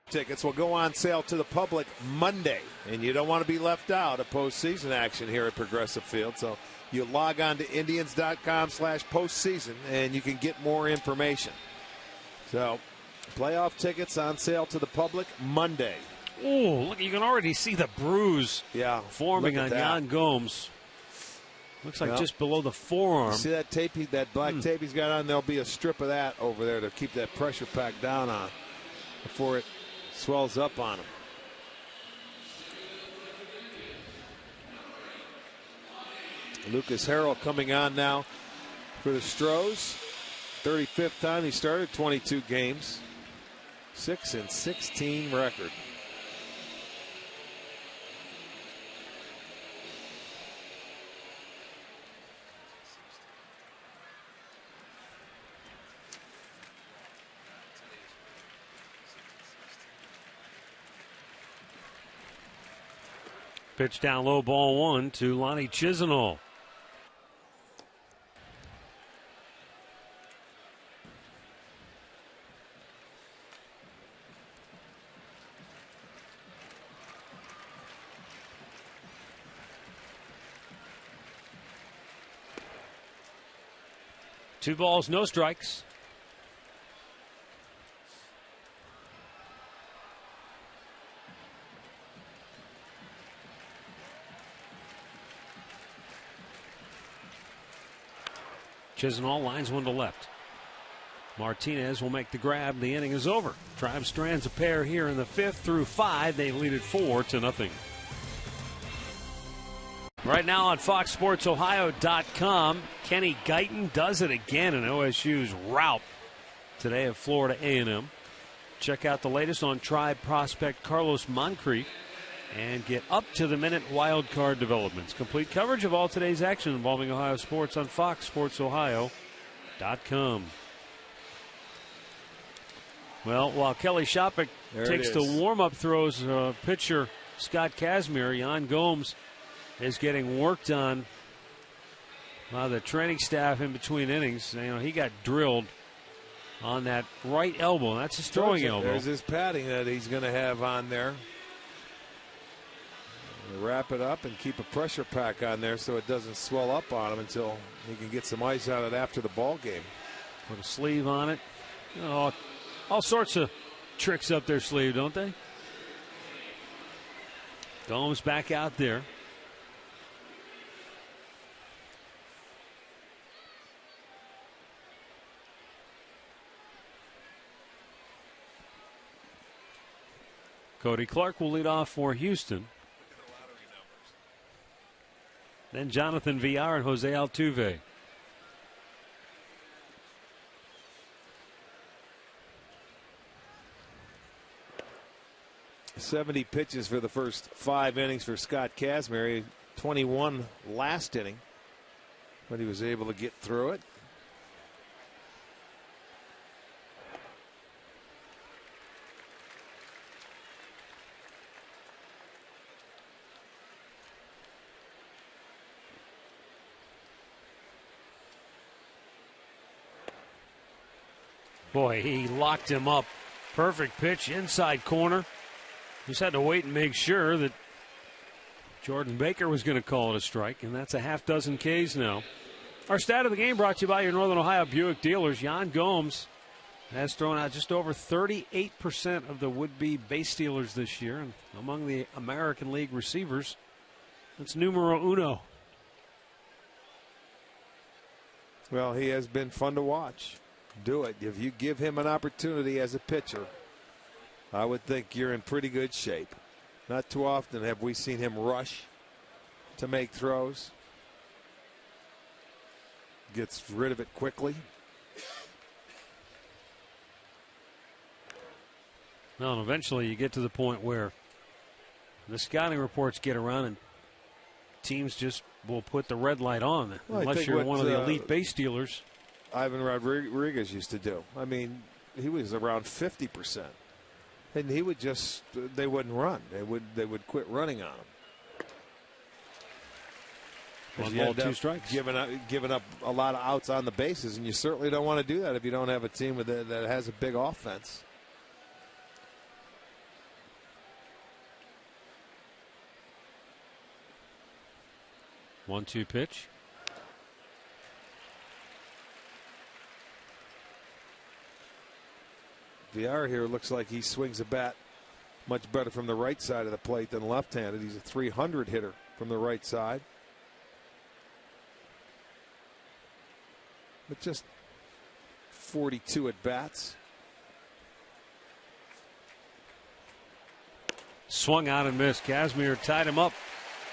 Tickets will go on sale to the public Monday, and you don't want to be left out of postseason action here at Progressive Field. So you log on to Indians.com/postseason, and you can get more information. So playoff tickets on sale to the public Monday. Oh, look, you can already see the bruise forming on Yan Gomes. Looks like just below the forearm. You see that tape, that black tape he's got on? There'll be a strip of that over there to keep that pressure pack down on before it swells up on him. Lucas Harrell coming on now for the Astros. 35th time he started, 22 games. 6-16 record. Pitch down low, ball 1 to Lonnie Chisenhall. Two balls, no strikes. Chisenhall lines one to left. Martinez will make the grab. The inning is over. Tribe strands a pair here in the 5th through 5. They lead it 4-0. Right now on FoxSportsOhio.com, Kenny Guyton does it again in OSU's rout today of Florida A&M. Check out the latest on Tribe prospect Carlos Moncrief and get up-to-the-minute wild card developments. Complete coverage of all today's action involving Ohio sports on FoxSportsOhio.com. Well, while Kelly Shopik takes the warm-up throws, pitcher Scott Kazmir, Jan Gomes is getting worked on by the training staff in between innings. You know, he got drilled on that right elbow. That's his throwing elbow. There's his padding that he's going to have on there. Wrap it up and keep a pressure pack on there so it doesn't swell up on him until he can get some ice on it after the ball game. Put a sleeve on it. You know, all sorts of tricks up their sleeve, don't they? Gomes back out there. Cody Clark will lead off for Houston. Then Jonathan Villar and Jose Altuve. 70 pitches for the first 5 innings for Scott Kazmir. 21 last inning, but he was able to get through it. Boy, he locked him up. Perfect pitch, inside corner. Just had to wait and make sure that Jordan Baker was going to call it a strike, and that's a half dozen Ks now. Our stat of the game brought to you by your Northern Ohio Buick dealers. Jan Gomes has thrown out just over 38% of the would-be base stealers this year, and among the American League receivers, that's numero uno. Well, he has been fun to watch. Do it. If you give him an opportunity as a pitcher, I would think you're in pretty good shape. Not too often have we seen him rush to make throws. Gets rid of it quickly. Well, and eventually you get to the point where the scouting reports get around and teams just will put the red light on, unless you're one of the elite base stealers. Ivan Rodriguez used to do. I mean, he was around 50%. And he would just, they wouldn't run. They would quit running on him. 1 ball, 2 strikes. Giving up a lot of outs on the bases, and you certainly don't want to do that if you don't have a team that has a big offense. One-two pitch. Villar here looks like he swings a bat much better from the right side of the plate than left-handed. He's a 300 hitter from the right side. But just 42 at bats. Swung out and missed. Kazmir tied him up.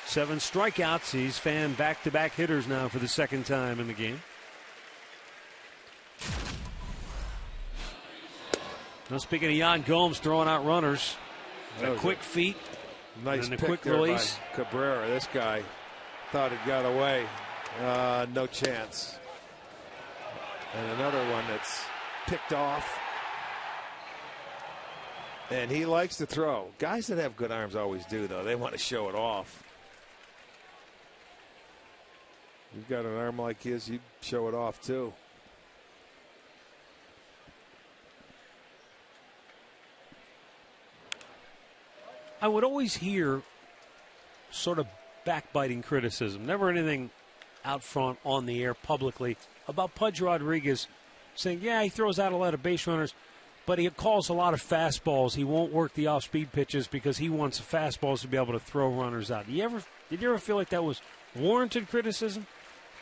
7 strikeouts. He's fanned back-to-back hitters now for the second time in the game. Now, speaking of Jan Gomes throwing out runners, quick feet, nice and a pick quick there release. By Cabrera. This guy thought it got away. No chance. And another one that's picked off. And he likes to throw. Guys that have good arms always do, though. They want to show it off. You've got an arm like his, you'd show it off, too. I would always hear sort of backbiting criticism, never anything out front on the air publicly, about Pudge Rodriguez saying, yeah, he throws out a lot of base runners, but he calls a lot of fastballs. He won't work the off-speed pitches because he wants the fastballs to be able to throw runners out. Did you ever feel like that was warranted criticism?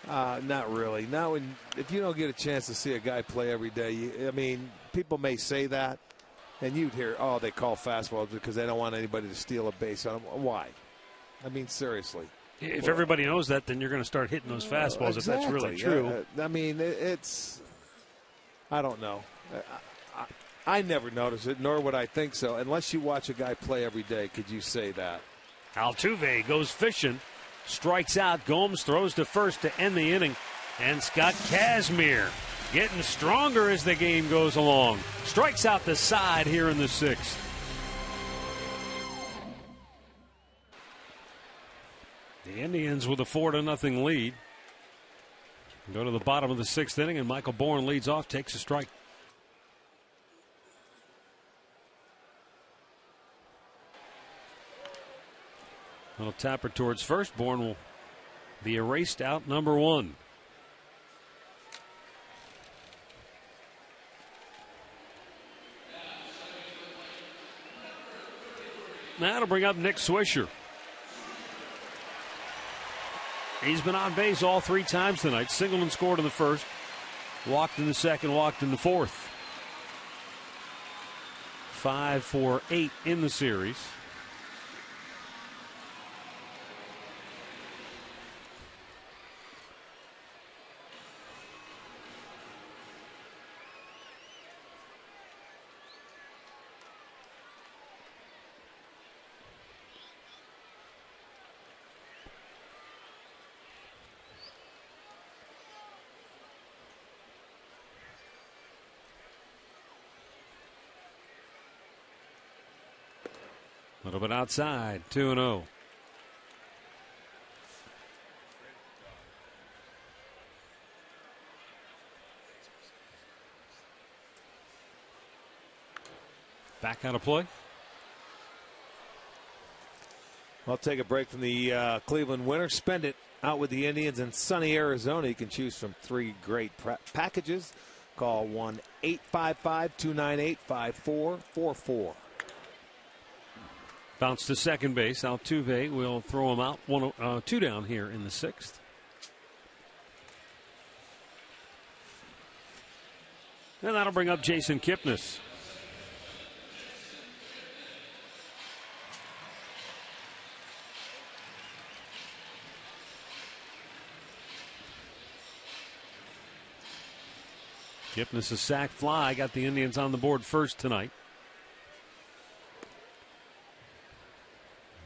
Not really. Now, if you don't get a chance to see a guy play every day, I mean, people may say that, and you'd hear, oh, they call fastballs because they don't want anybody to steal a base on them. Why? I mean, seriously. If everybody knows that, then you're going to start hitting those fastballs, exactly. If that's really true. I mean, I don't know. I never notice it, nor would I think so, unless you watch a guy play every day. Could you say that? Altuve goes fishing, strikes out. Gomes throws to first to end the inning. And Scott Kazmir getting stronger as the game goes along. Strikes out the side here in the sixth. The Indians with a 4-0 lead. Go to the bottom of the sixth inning, and Michael Bourne leads off, takes a strike. Little tapper towards first. Bourne will be erased out, number one. That'll bring up Nick Swisher. He's been on base all three times tonight. Singled and scored in the first. Walked in the second, walked in the fourth. 5 for 8 in the series. A little bit outside, 2-0. Back out of play. I'll take a break from the Cleveland winter. Spend it out with the Indians in sunny Arizona. You can choose from 3 great packages. Call 1-855-298-5444. Bounce to second base. Altuve will throw him out. 2 down here in the sixth. And that'll bring up Jason Kipnis. Kipnis' sac fly got the Indians on the board first tonight.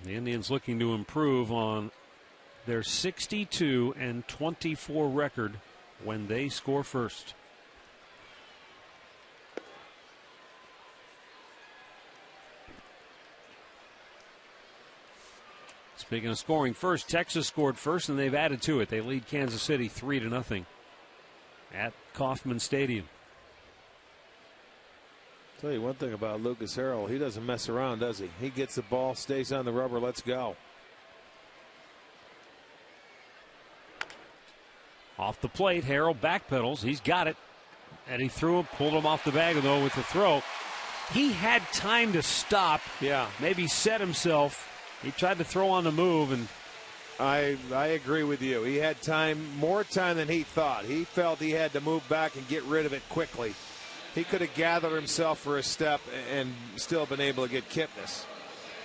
The Indians looking to improve on their 62-24 record when they score first. Speaking of scoring first, Texas scored first and they've added to it. They lead Kansas City 3-0 at Kauffman Stadium. Tell you one thing about Lucas Harrell, he doesn't mess around, does he? He gets the ball, stays on the rubber, let's go. Off the plate, Harrell backpedals. He's got it. And he threw him, pulled him off the bag, though, with the throw. He had time to stop. Yeah. Maybe set himself. He tried to throw on the move, and I agree with you. He had more time than he thought. He felt he had to move back and get rid of it quickly. He could have gathered himself for a step and still been able to get Kipnis.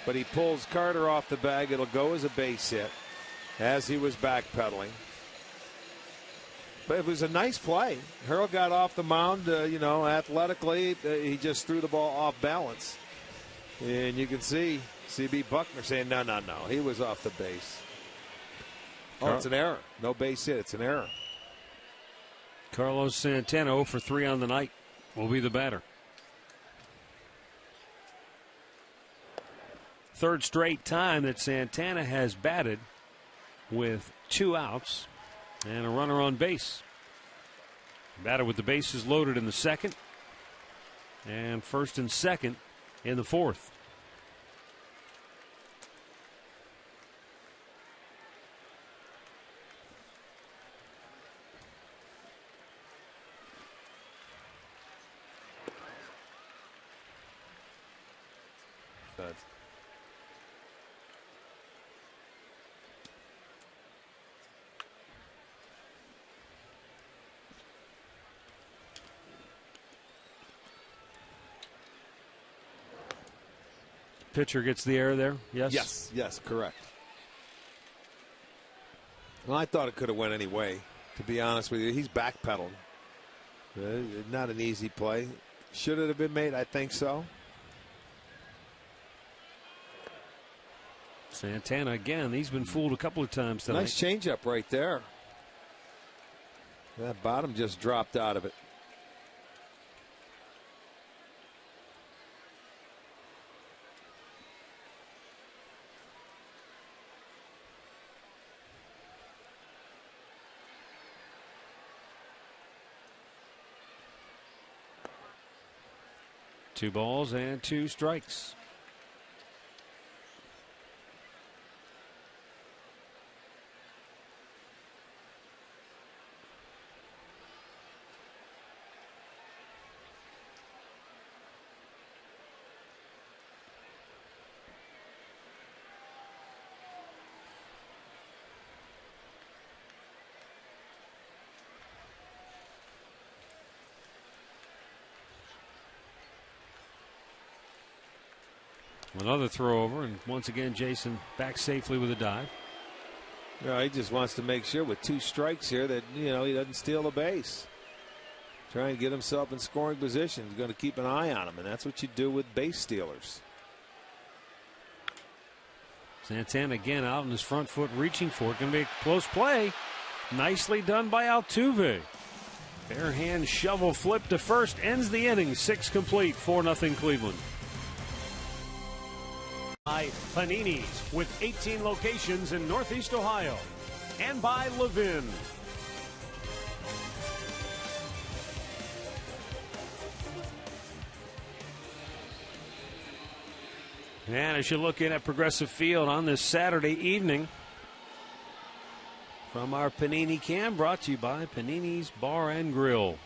But he pulls Carter off the bag. It'll go as a base hit as he was backpedaling. But it was a nice play. Harrell got off the mound, athletically. He just threw the ball off balance. And you can see C.B. Buckner saying, no. He was off the base. Oh, it's an error. No base hit. It's an error. Carlos Santana 0 for 3 on the night will be the batter. Third straight time that Santana has batted with 2 outs and a runner on base. Batter with the bases loaded in the second and first and second in the fourth. pitcher gets the error there. Yes, correct. Well, I thought it could have went any way, to be honest with you. He's backpedaling. Not an easy play. Should it have been made? I think so. Santana again. He's been fooled a couple of times tonight. Nice changeup right there. That bottom just dropped out of it. Two balls and two strikes. Another throw over, and once again Jason back safely with a dive. Yeah, he just wants to make sure with two strikes here that he doesn't steal the base. Trying to get himself in scoring position. He's going to keep an eye on him, and that's what you do with base stealers. Santana again out on his front foot, reaching for it. Going to be a close play. Nicely done by Altuve. Bare hand shovel flip to first ends the inning. 6 complete, 4-0 Cleveland. By Panini's with 18 locations in Northeast Ohio, and by Levin. And as you look in at Progressive Field on this Saturday evening, from our Panini Cam, brought to you by Panini's Bar and Grill.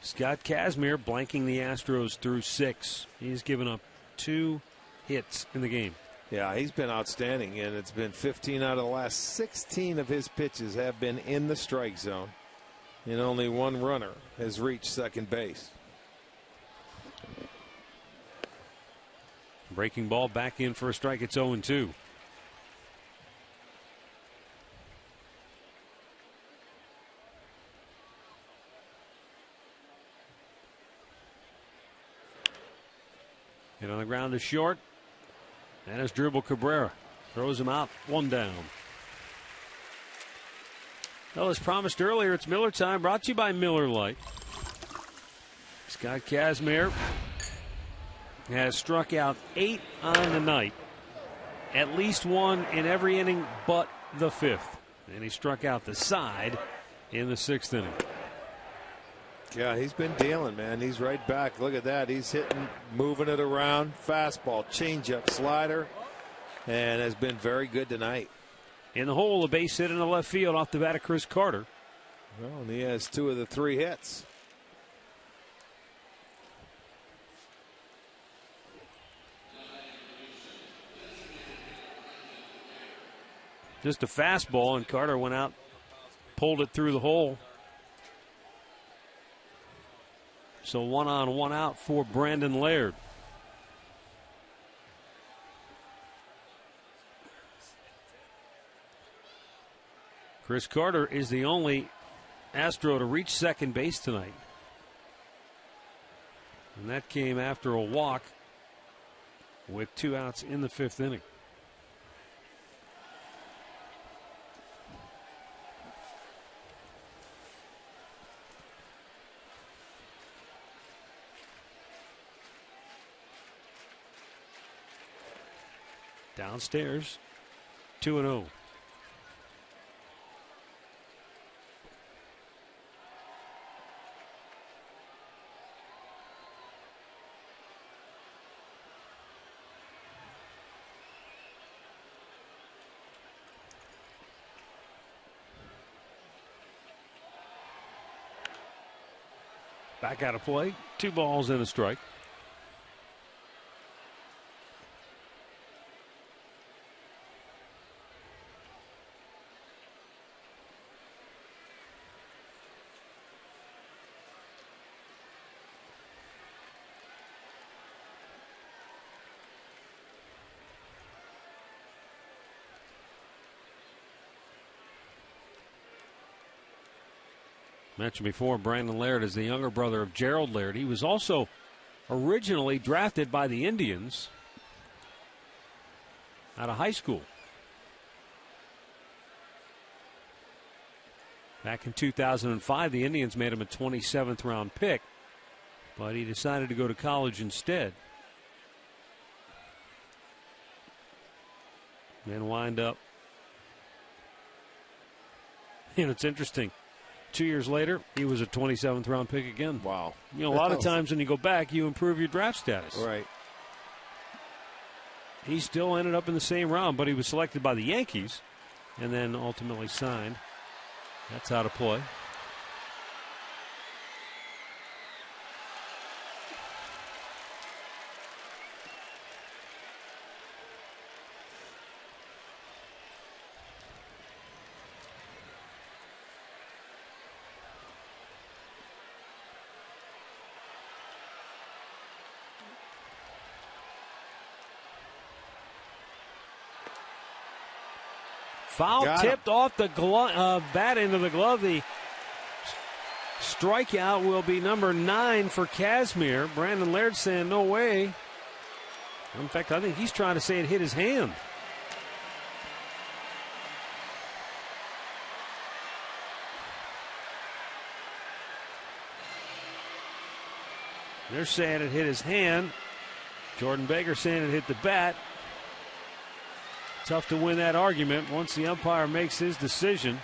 Scott Kazmir blanking the Astros through 6. He's given up 2 hits in the game. Yeah, he's been outstanding, and it's been 15 out of the last 16 of his pitches have been in the strike zone, and only one runner has reached second base. Breaking ball back in for a strike. It's 0-2. Hit on the ground to short. And it's Dribble Cabrera. Throws him out. 1 down. Well, as promised earlier, it's Miller time. Brought to you by Miller Lite. Scott Kazmir has struck out 8 on the night. At least 1 in every inning but the 5th. And he struck out the side in the 6th inning. Yeah, he's been dealing, man. He's right back. Look at that. He's hitting, moving it around. Fastball, changeup, slider, and has been very good tonight. In the hole, a base hit in the left field off the bat of Chris Carter. Well, and he has 2 of the 3 hits. Just a fastball, and Carter went out, pulled it through the hole. So 1 on, 1 out for Brandon Laird. Chris Carter is the only Astro to reach second base tonight. And that came after a walk with 2 outs in the 5th inning. Downstairs, 2-0. Back out of play. 2 balls and a strike. Mentioned before, Brandon Laird is the younger brother of Gerald Laird. He was also originally drafted by the Indians out of high school. Back in 2005, the Indians made him a 27th round pick, but he decided to go to college instead. And wind up. And it's interesting. 2 years later, he was a 27th round pick again. Wow. You know, a lot of times when you go back, you improve your draft status. Right. He still ended up in the same round, but he was selected by the Yankees and then ultimately signed. That's out of play. Foul tipped off the bat into the glove. The strikeout will be number 9 for Kazmir. Brandon Laird saying no way. In fact, I think he's trying to say it hit his hand. They're saying it hit his hand. Jordan Baker saying it hit the bat. Tough to win that argument once the umpire makes his decision.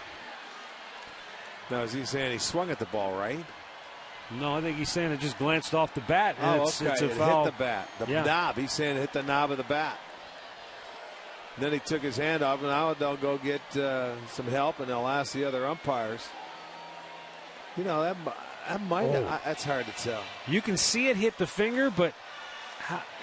Now, is he saying he swung at the ball, right? No, I think he's saying it just glanced off the bat. And it's a foul. Hit the bat. The knob. He's saying it hit the knob of the bat. And then he took his hand off, and now they'll go get some help, and they'll ask the other umpires. You know, that might that's hard to tell. You can see it hit the finger, but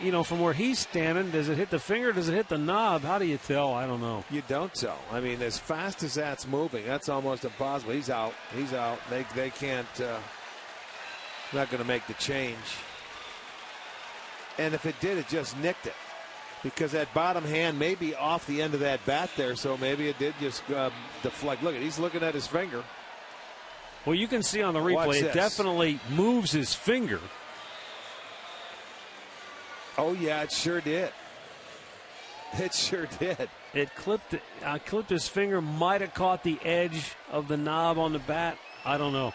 you know, from where he's standing, does it hit the finger? Does it hit the knob? How do you tell? I don't know. You don't tell. I mean, as fast as that's moving, that's almost impossible. He's out. He's out. They can't. Not going to make the change. And if it did, it just nicked it, because that bottom hand may be off the end of that bat there. So maybe it did just deflect. Look, he's looking at his finger. Well, you can see on the replay, it definitely moves his finger. Oh, yeah, it sure did. It sure did. It clipped his finger, might have caught the edge of the knob on the bat. I don't know.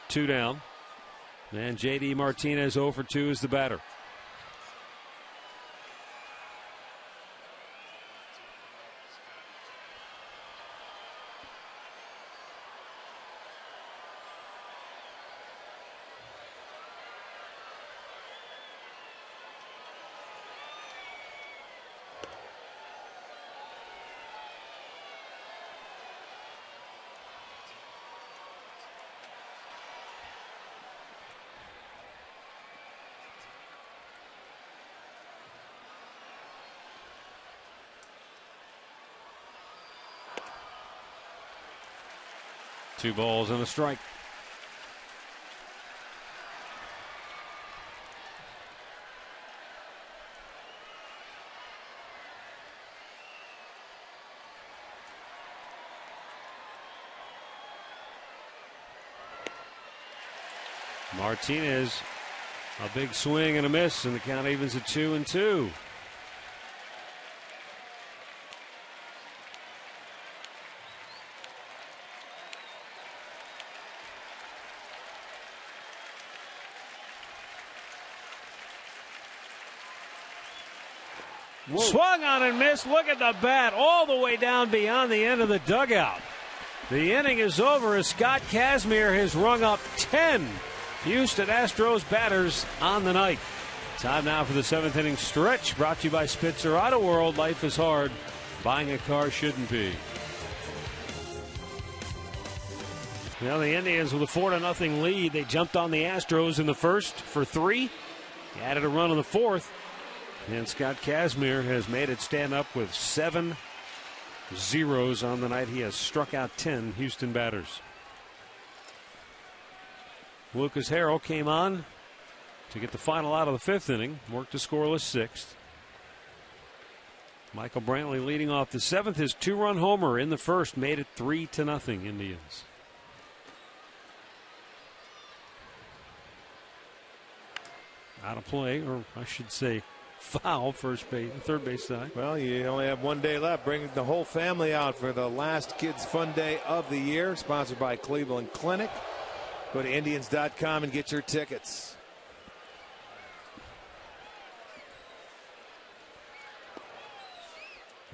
Two down. And J.D. Martinez 0 for 2 is the batter. Two balls and a strike. Martinez, a big swing and a miss, and the count evens at 2-2. Whoa. Swung on and missed. Look at the bat all the way down beyond the end of the dugout. The inning is over as Scott Kazmir has rung up 10 Houston Astros batters on the night. Time now for the 7th inning stretch, brought to you by Spitzer Auto World. Life is hard. Buying a car shouldn't be. Well, the Indians with a 4-0 lead. They jumped on the Astros in the first for 3. Added a run in the fourth. And Scott Kazmir has made it stand up with 7 zeros on the night. He has struck out 10 Houston batters. Lucas Harrell came on to get the final out of the fifth inning, worked a scoreless sixth. Michael Brantley leading off the seventh. His two-run homer in the first made it 3-0 Indians. Out of play, or I should say foul, third base side. Well, you only have 1 day left. Bring the whole family out for the last Kids Fun Day of the year, sponsored by Cleveland Clinic. Go to Indians.com and get your tickets.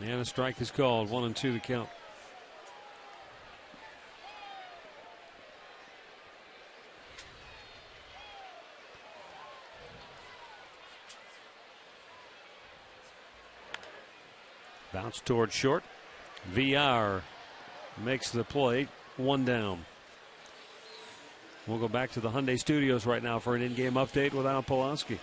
And a strike is called. 1-2 the count. Bounce toward short. VR makes the play. One down. We'll go back to the Hyundai Studios right now for an in-game update with Al Pulaski.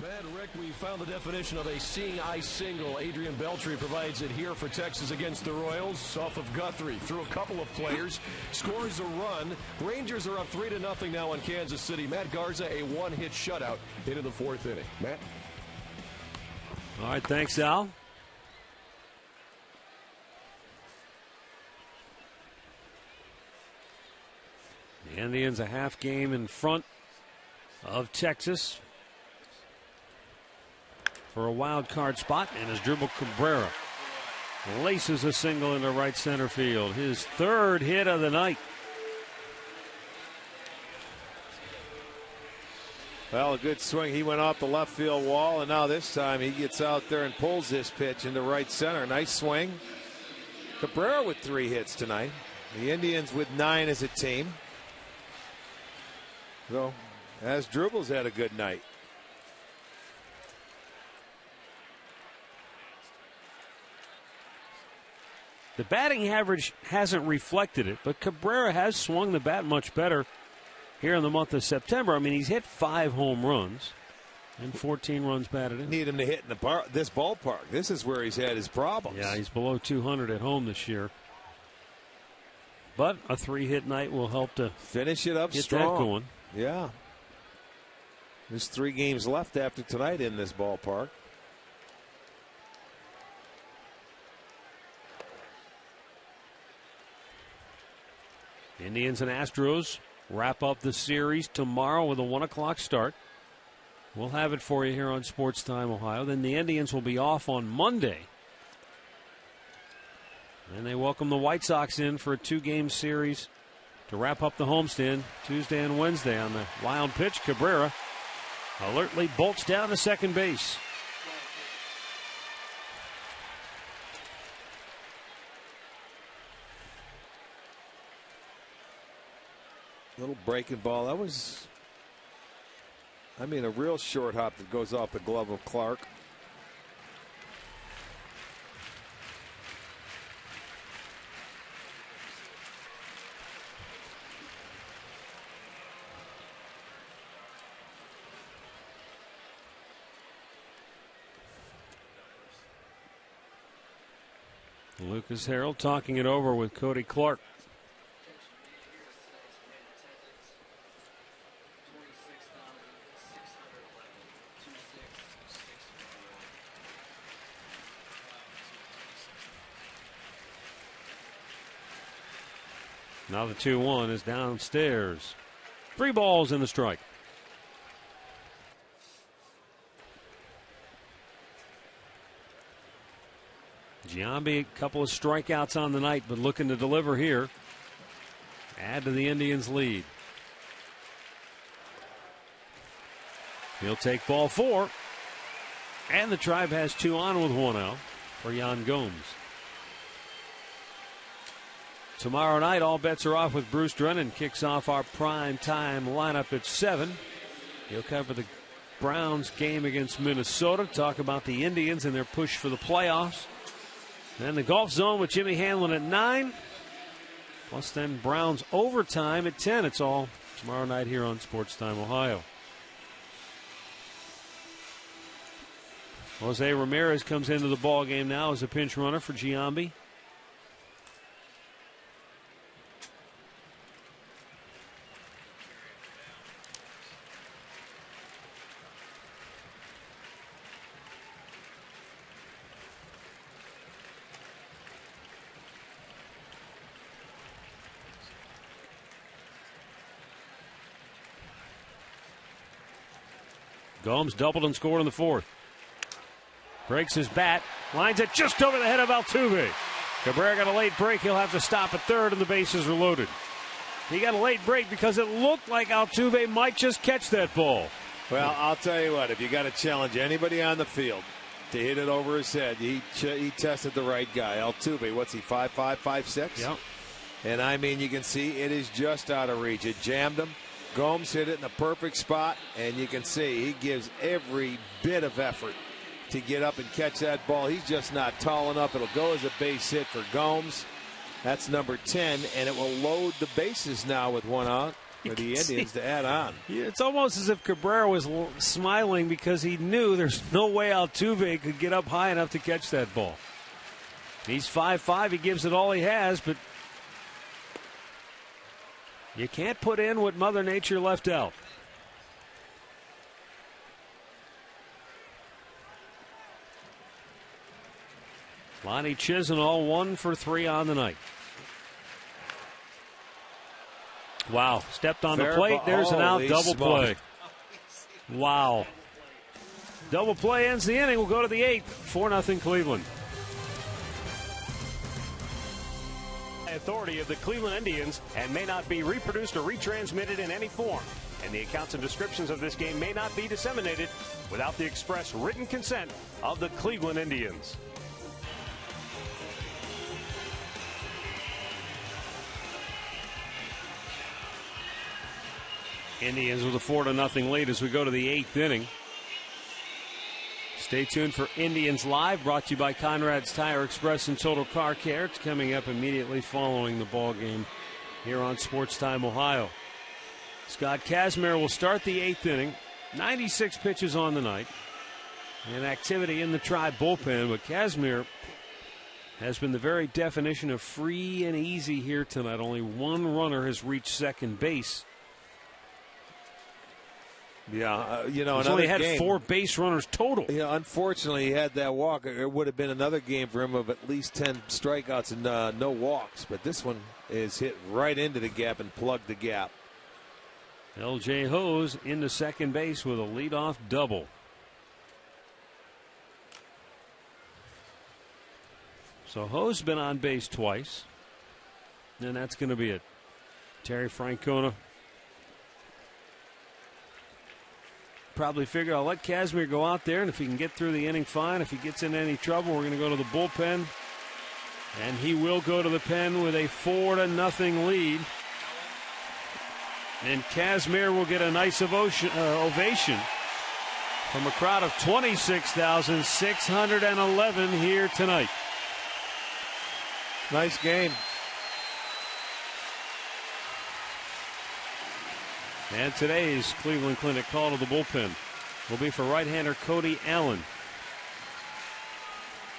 Matt, Rick, we found the definition of a seeing eye single. Adrian Beltre provides it here for Texas against the Royals. Off of Guthrie, through a couple of players, scores a run. Rangers are up 3-0 now on Kansas City. Matt Garza, a one-hit shutout into the fourth inning. Matt? All right, thanks, Al. The Indians a half game in front of Texas for a wild card spot, and as Dribble Cabrera laces a single into right center field. His third hit of the night. Well, a good swing. He went off the left field wall, and now this time he gets out there and pulls this pitch into right center. Nice swing. Cabrera with 3 hits tonight. The Indians with 9 as a team. So, as Dribble's had a good night. The batting average hasn't reflected it, but Cabrera has swung the bat much better here in the month of September. I mean, he's hit 5 home runs and 14 runs batted in. Need him to hit in this ballpark. This is where he's had his problems. Yeah, he's below 200 at home this year. But a 3-hit night will help to finish it up get strong. That going. Yeah. There's 3 games left after tonight in this ballpark. Indians and Astros wrap up the series tomorrow with a 1 o'clock start. We'll have it for you here on Sports Time Ohio. Then the Indians will be off on Monday. And they welcome the White Sox in for a 2-game series to wrap up the homestand Tuesday and Wednesday. On the wild pitch, Cabrera alertly bolts down to second base. Little breaking ball. That was, a real short hop that goes off the glove of Clark. Lucas Harrell talking it over with Cody Clark. Now the 2-1 is downstairs. 3 balls in the strike. Giambi, a couple of strikeouts on the night, but looking to deliver here. Add to the Indians' lead. He'll take ball 4. And the Tribe has 2 on with 1 out for Yan Gomes. Tomorrow night, all bets are off with Bruce Drennan. Kicks off our prime time lineup at 7. He'll cover the Browns game against Minnesota. Talk about the Indians and their push for the playoffs. Then the Golf Zone with Jimmy Hanlon at 9. Plus then Browns overtime at 10. It's all tomorrow night here on Sports Time Ohio. Jose Ramirez comes into the ball game now as a pinch runner for Giambi. Gomes doubled and scored in the fourth. Breaks his bat, lines it just over the head of Altuve. Cabrera got a late break. He'll have to stop at third, and the bases are loaded. He got a late break because it looked like Altuve might just catch that ball. Well, I'll tell you what, if you got to challenge anybody on the field to hit it over his head, he tested the right guy. Altuve, what's he, 5'5", 5'6"? Yep. And I mean, you can see it is just out of reach. It jammed him. Gomes hit it in a perfect spot, and you can see he gives every bit of effort to get up and catch that ball. He's just not tall enough. It'll go as a base hit for Gomes. That's number 10, and it will load the bases now with one out for the Indians to add on. Yeah, it's almost as if Cabrera was smiling because he knew there's no way Altuve could get up high enough to catch that ball. He's 5'5". He gives it all he has, but you can't put in what Mother Nature left out. Lonnie Chisenhall 1 for 3 on the night. Wow, stepped on the plate. There's an out. Double play. Wow. Double play ends the inning. We'll go to the 8th. 4-0 Cleveland. Authority of the Cleveland Indians and may not be reproduced or retransmitted in any form. And the accounts and descriptions of this game may not be disseminated without the express written consent of the Cleveland Indians. Indians with a 4-0 lead as we go to the 8th inning. Stay tuned for Indians Live, brought to you by Conrad's Tire Express and Total Car Care. It's coming up immediately following the ball game here on Sports Time Ohio. Scott Kazmir will start the 8th inning. 96 pitches on the night. And activity in the Tribe bullpen, but Kazmir has been the very definition of free and easy here tonight. Only one runner has reached second base. Yeah, He's only had 4 base runners total. Yeah, unfortunately, he had that walk. It would have been another game for him of at least 10 strikeouts and no walks. But this one is hit right into the gap and plugged the gap. L.J. Hose into second base with a leadoff double. So Hose been on base twice. And that's going to be it. Terry Francona probably figure I'll let Kazmir go out there, and if he can get through the inning, fine. If he gets in any trouble, we're going to go to the bullpen. And he will go to the pen with a 4-0 lead. And Kazmir will get a nice ovation from a crowd of 26,611 here tonight. Nice game. And today's Cleveland Clinic call to the bullpen will be for right-hander Cody Allen.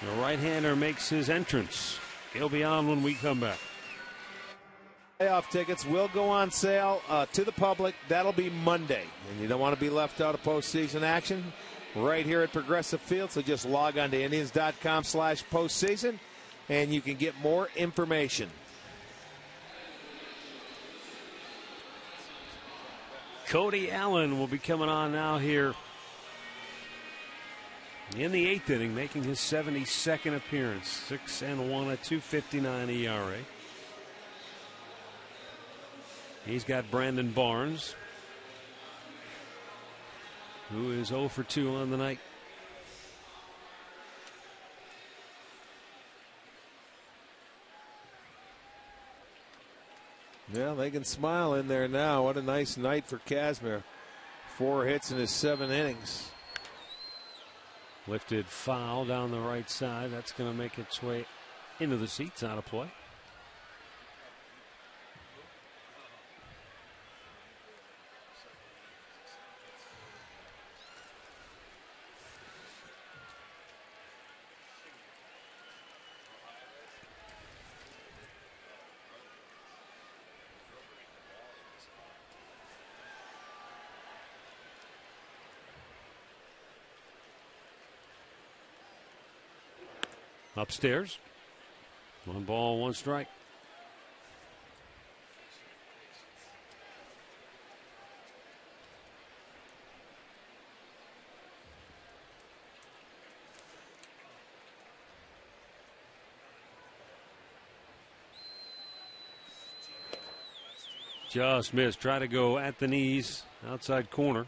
The right-hander makes his entrance. He'll be on when we come back. Playoff tickets will go on sale to the public. That'll be Monday. And you don't want to be left out of postseason action right here at Progressive Field. So just log on to Indians.com/postseason and you can get more information. Cody Allen will be coming on now here in the 8th inning, making his 72nd appearance. 6-1 at 2.59 ERA. He's got Brandon Barnes, who is 0 for 2 on the night. Yeah, they can smile in there now. What a nice night for Kazmir. 4 hits in his 7 innings. Lifted foul down the right side. That's going to make its way into the seats. Out of play. Upstairs. 1 ball, 1 strike. Just missed. Try to go at the knees, outside corner.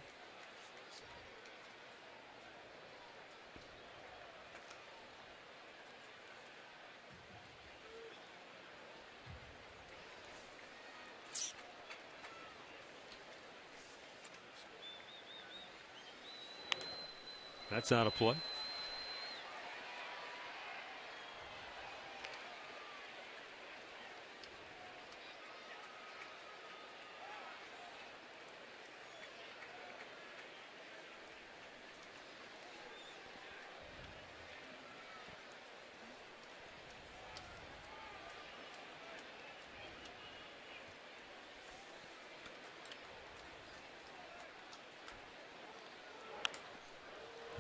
That's out of play.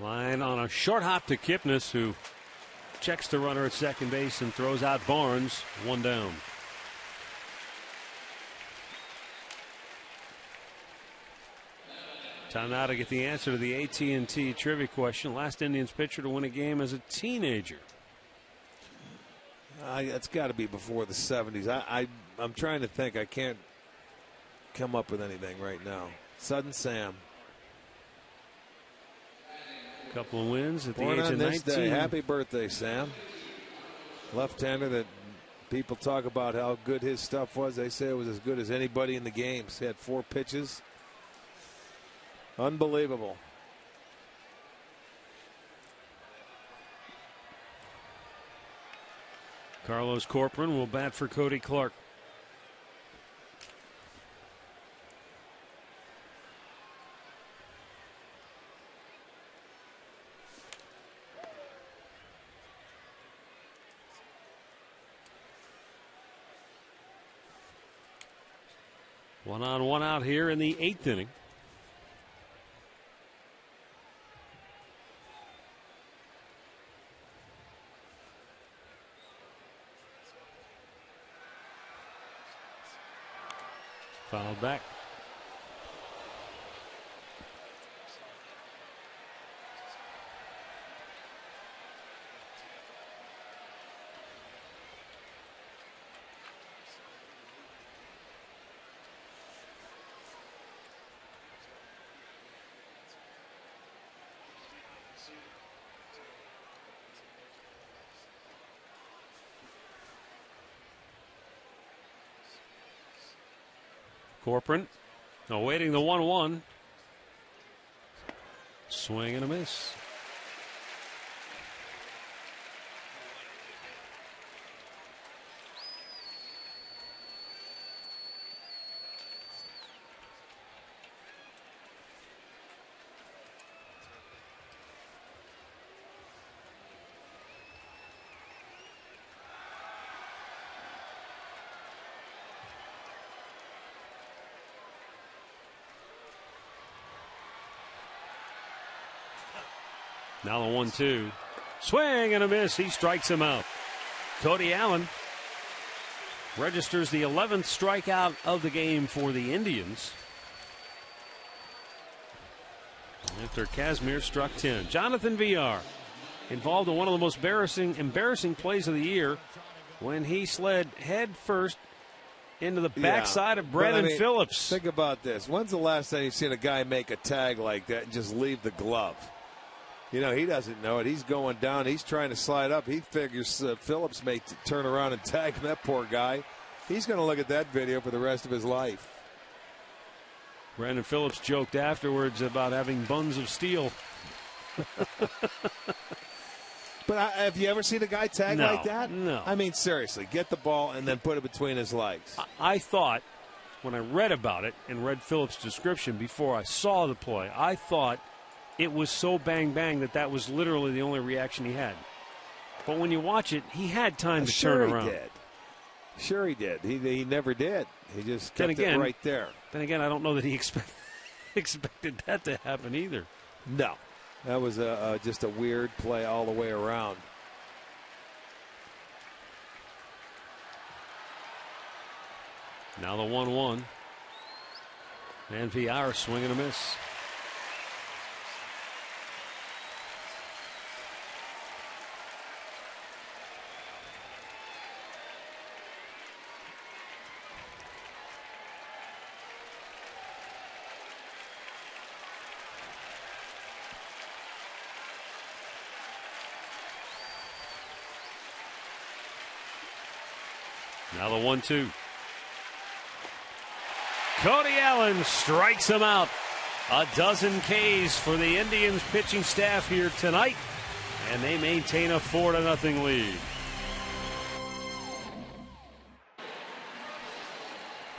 Line on a short hop to Kipnis, who checks the runner at second base and throws out Barnes. One down. Time now to get the answer to the AT&T trivia question. Last Indians pitcher to win a game as a teenager. It's got to be before the 70s. I'm trying to think. I can't come up with anything right now. Sudden Sam. Couple of wins at the Born age on of this 19. day. Happy birthday, Sam. Left-hander that people talk about how good his stuff was. They say it was as good as anybody in the games. He had 4 pitches. Unbelievable. Carlos Corcoran will bat for Cody Clark. One on, one out here in the 8th inning. Fouled back. Corcoran awaiting the 1-1. Swing and a miss. Now the 1-2. Swing and a miss. He strikes him out. Cody Allen registers the 11th strikeout of the game for the Indians, after Kazmir struck 10. Jonathan Villar involved in one of the most embarrassing plays of the year when he slid head first into the backside of Brandon Phillips. Think about this. When's the last time you've seen a guy make a tag like that and just leave the glove? You know, he doesn't know it. He's going down. He's trying to slide up. He figures Phillips may turn around and tag him. That poor guy. He's going to look at that video for the rest of his life. Brandon Phillips joked afterwards about having buns of steel. But have you ever seen a guy tag like that? No. I mean, seriously, get the ball and then put it between his legs. I thought, when I read about it and read Phillips' description before I saw the play, I thought it was so bang that was literally the only reaction he had. But when you watch it, he had time to turn around. Sure he did. He never did. He just kept it right there. Then again, I don't know that he expected that to happen either. No. That was just a weird play all the way around. Now the 1-1. And Villar swinging a miss. Now the 1-2. Cody Allen strikes him out. A dozen Ks for the Indians pitching staff here tonight, and they maintain a 4-0 lead.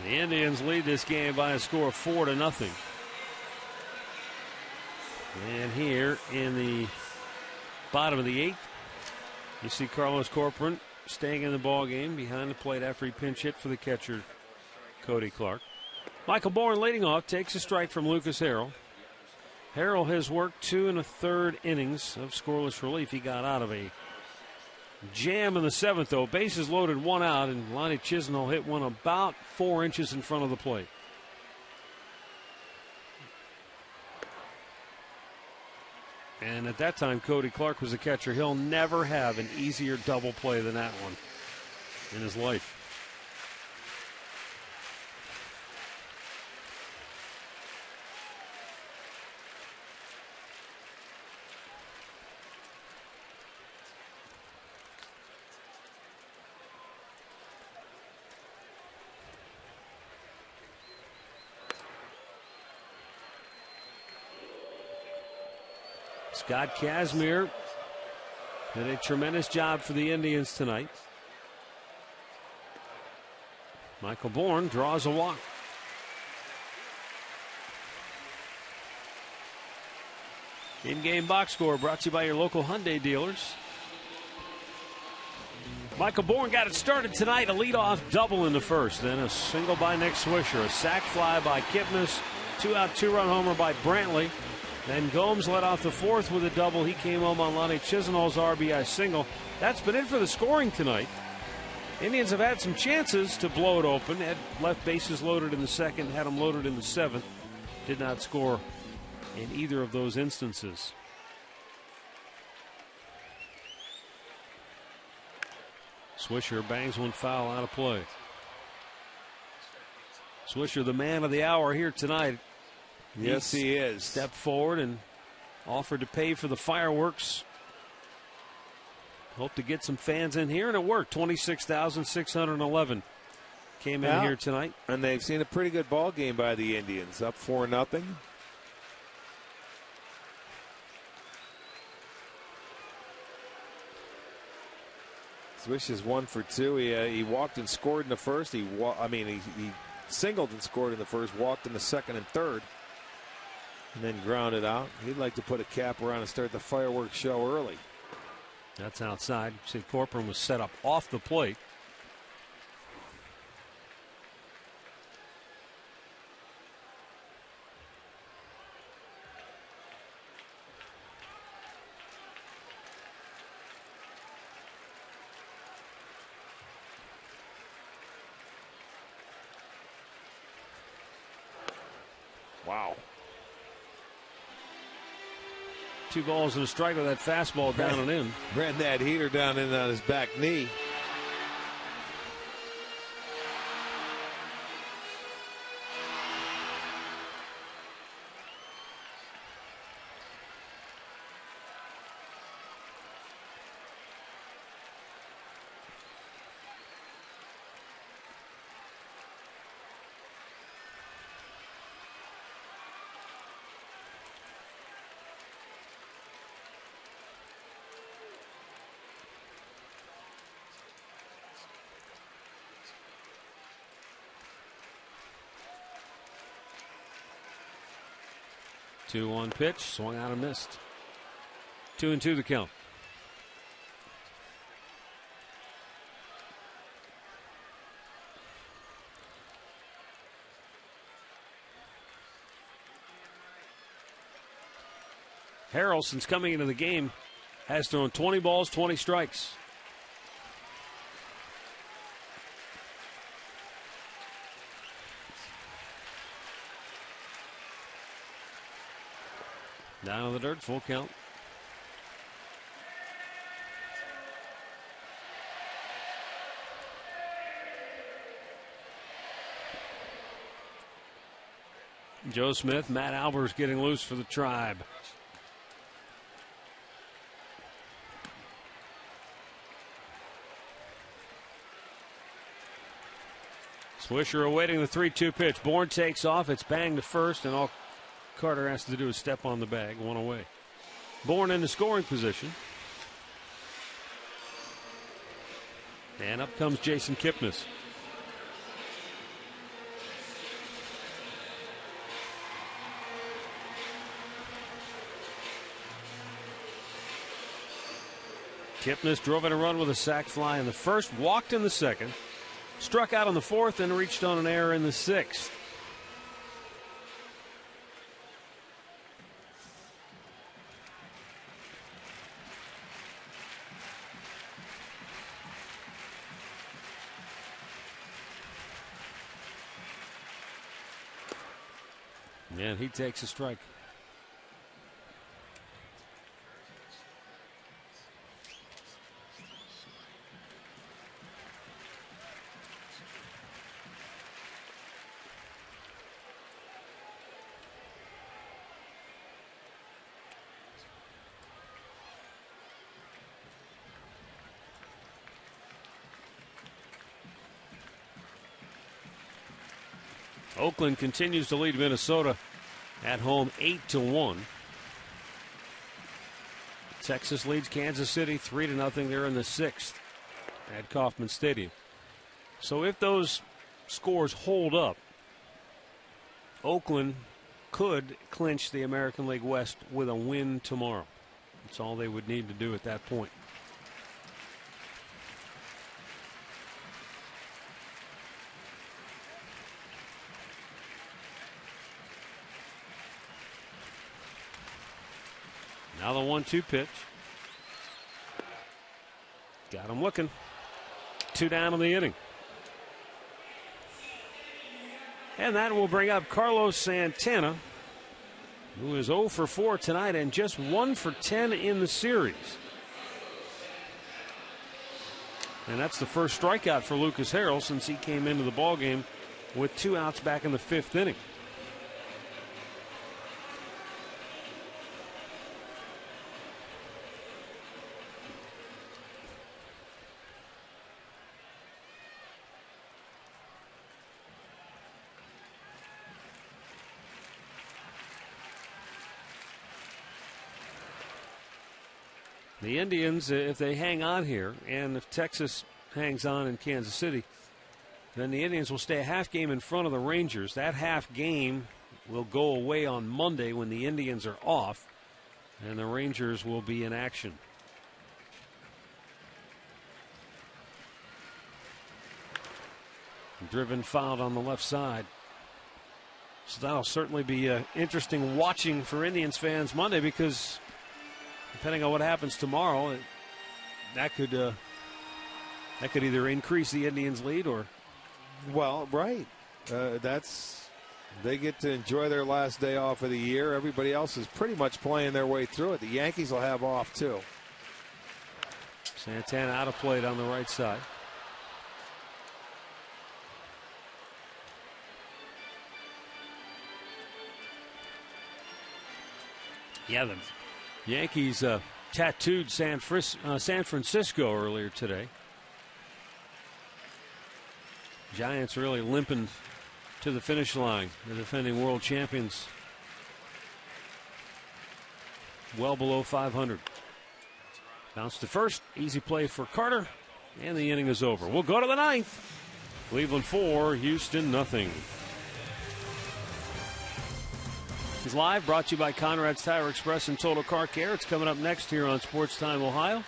The Indians lead this game by a score of 4-0. And here in the bottom of the 8th, you see Carlos Corcoran staying in the ball game behind the plate after he pinch hit for the catcher, Cody Clark. Michael Bourne leading off, takes a strike from Lucas Harrell. Harrell has worked 2 1/3 innings of scoreless relief. He got out of a jam in the 7th, though. Bases loaded, 1 out, and Lonnie Chisenhall hit one about 4 inches in front of the plate. And at that time, Cody Clark was the catcher. He'll never have an easier double play than that one in his life. Scott Kazmir did a tremendous job for the Indians tonight. Michael Bourne draws a walk. In-game box score brought to you by your local Hyundai dealers. Michael Bourne got it started tonight. A leadoff double in the first. Then a single by Nick Swisher. A sac fly by Kipnis. 2-out, 2-run homer by Brantley. Then Gomes led off the 4th with a double. He came home on Lonnie Chisenhall's RBI single. That's been it for the scoring tonight. Indians have had some chances to blow it open. Had left bases loaded in the 2nd, had them loaded in the 7th. Did not score in either of those instances. Swisher bangs one foul out of play. Swisher, the man of the hour here tonight. Yes, he is. Stepped forward and offered to pay for the fireworks. Hope to get some fans in here, and it worked. 26,611 came in here tonight. And they've seen a pretty good ball game by the Indians. Up 4-0. Swish is 1 for 2. He walked and scored in the first. He singled and scored in the first, walked in the 2nd and 3rd. And then grounded out. He'd like to put a cap around and start the fireworks show early. That's outside. See, Corcoran was set up off the plate. Wow. 2 balls and a strike with that fastball down and in. Ran that heater down in on his back knee. Two-one pitch, swung out and missed. 2-2 the count. Harrell, since coming into the game, has thrown 20 balls, 20 strikes. Down on the dirt, full count. Joe Smith, Matt Albers getting loose for the Tribe. Swisher awaiting the 3-2 pitch. Bourne takes off. It's banged to first, and all Carter has to do is step on the bag. One away. Bourne in the scoring position. And up comes Jason Kipnis. Kipnis drove in a run with a sac fly in the first, walked in the second, struck out on the fourth, and reached on an error in the sixth. And he takes a strike. Oakland continues to lead Minnesota at home 8-1. Texas leads Kansas City 3-0. They're in the sixth at Kauffman Stadium. So if those scores hold up, Oakland could clinch the American League West with a win tomorrow. That's all they would need to do at that point. Now the 1-2 pitch. Got him looking. 2 down in the inning. And that will bring up Carlos Santana, who is 0 for 4 tonight and just 1 for 10 in the series. And that's the first strikeout for Lucas Harrell since he came into the ballgame with 2 outs back in the 5th inning. The Indians, if they hang on here, and if Texas hangs on in Kansas City, then the Indians will stay a half game in front of the Rangers. That half game will go away on Monday when the Indians are off, and the Rangers will be in action. Driven fouled on the left side. So that'll certainly be interesting watching for Indians fans Monday, because depending on what happens tomorrow, that could either increase the Indians' lead or. Well, right. They get to enjoy their last day off of the year. Everybody else is pretty much playing their way through it. The Yankees will have off too. Santana out of plate on the right side. Yeah, the Yankees tattooed San Francisco earlier today. Giants really limping to the finish line. The defending world champions well below 500. Bounce to first. Easy play for Carter. And the inning is over. We'll go to the ninth. Cleveland 4, Houston nothing. Is live, brought to you by Conrad's Tire Express and Total Car Care. It's coming up next here on Sports Time Ohio.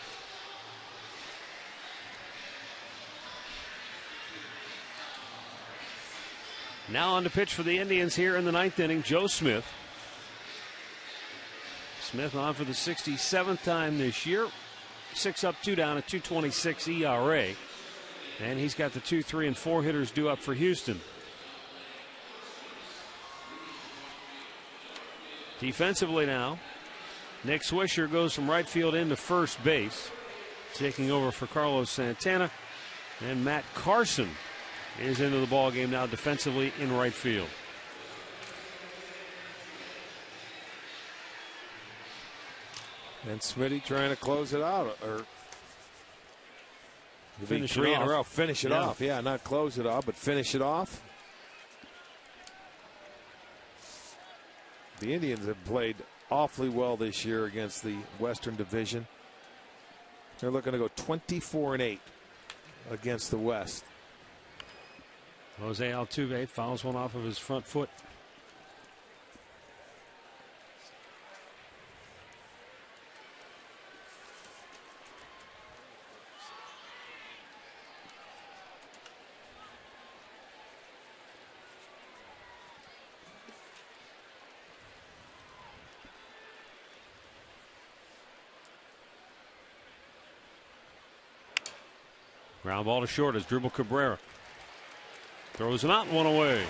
Now on to pitch for the Indians here in the ninth inning, Joe Smith. Smith on for the 67th time this year. 6 up, 2 down, a 2.26 ERA. And he's got the 2, 3, and 4 hitters due up for Houston. Defensively now, Nick Swisher goes from right field into first base, taking over for Carlos Santana. And Matt Carson is into the ballgame now defensively in right field. And Smitty trying to close it out. Finish three it in a off. row. Finish it Yeah. off. Yeah, not close it off, but finish it off. The Indians have played awfully well this year against the Western Division. They're looking to go 24-8 against the West. Jose Altuve fouls one off of his front foot. Ground ball to short as Dribble Cabrera throws him out and one away.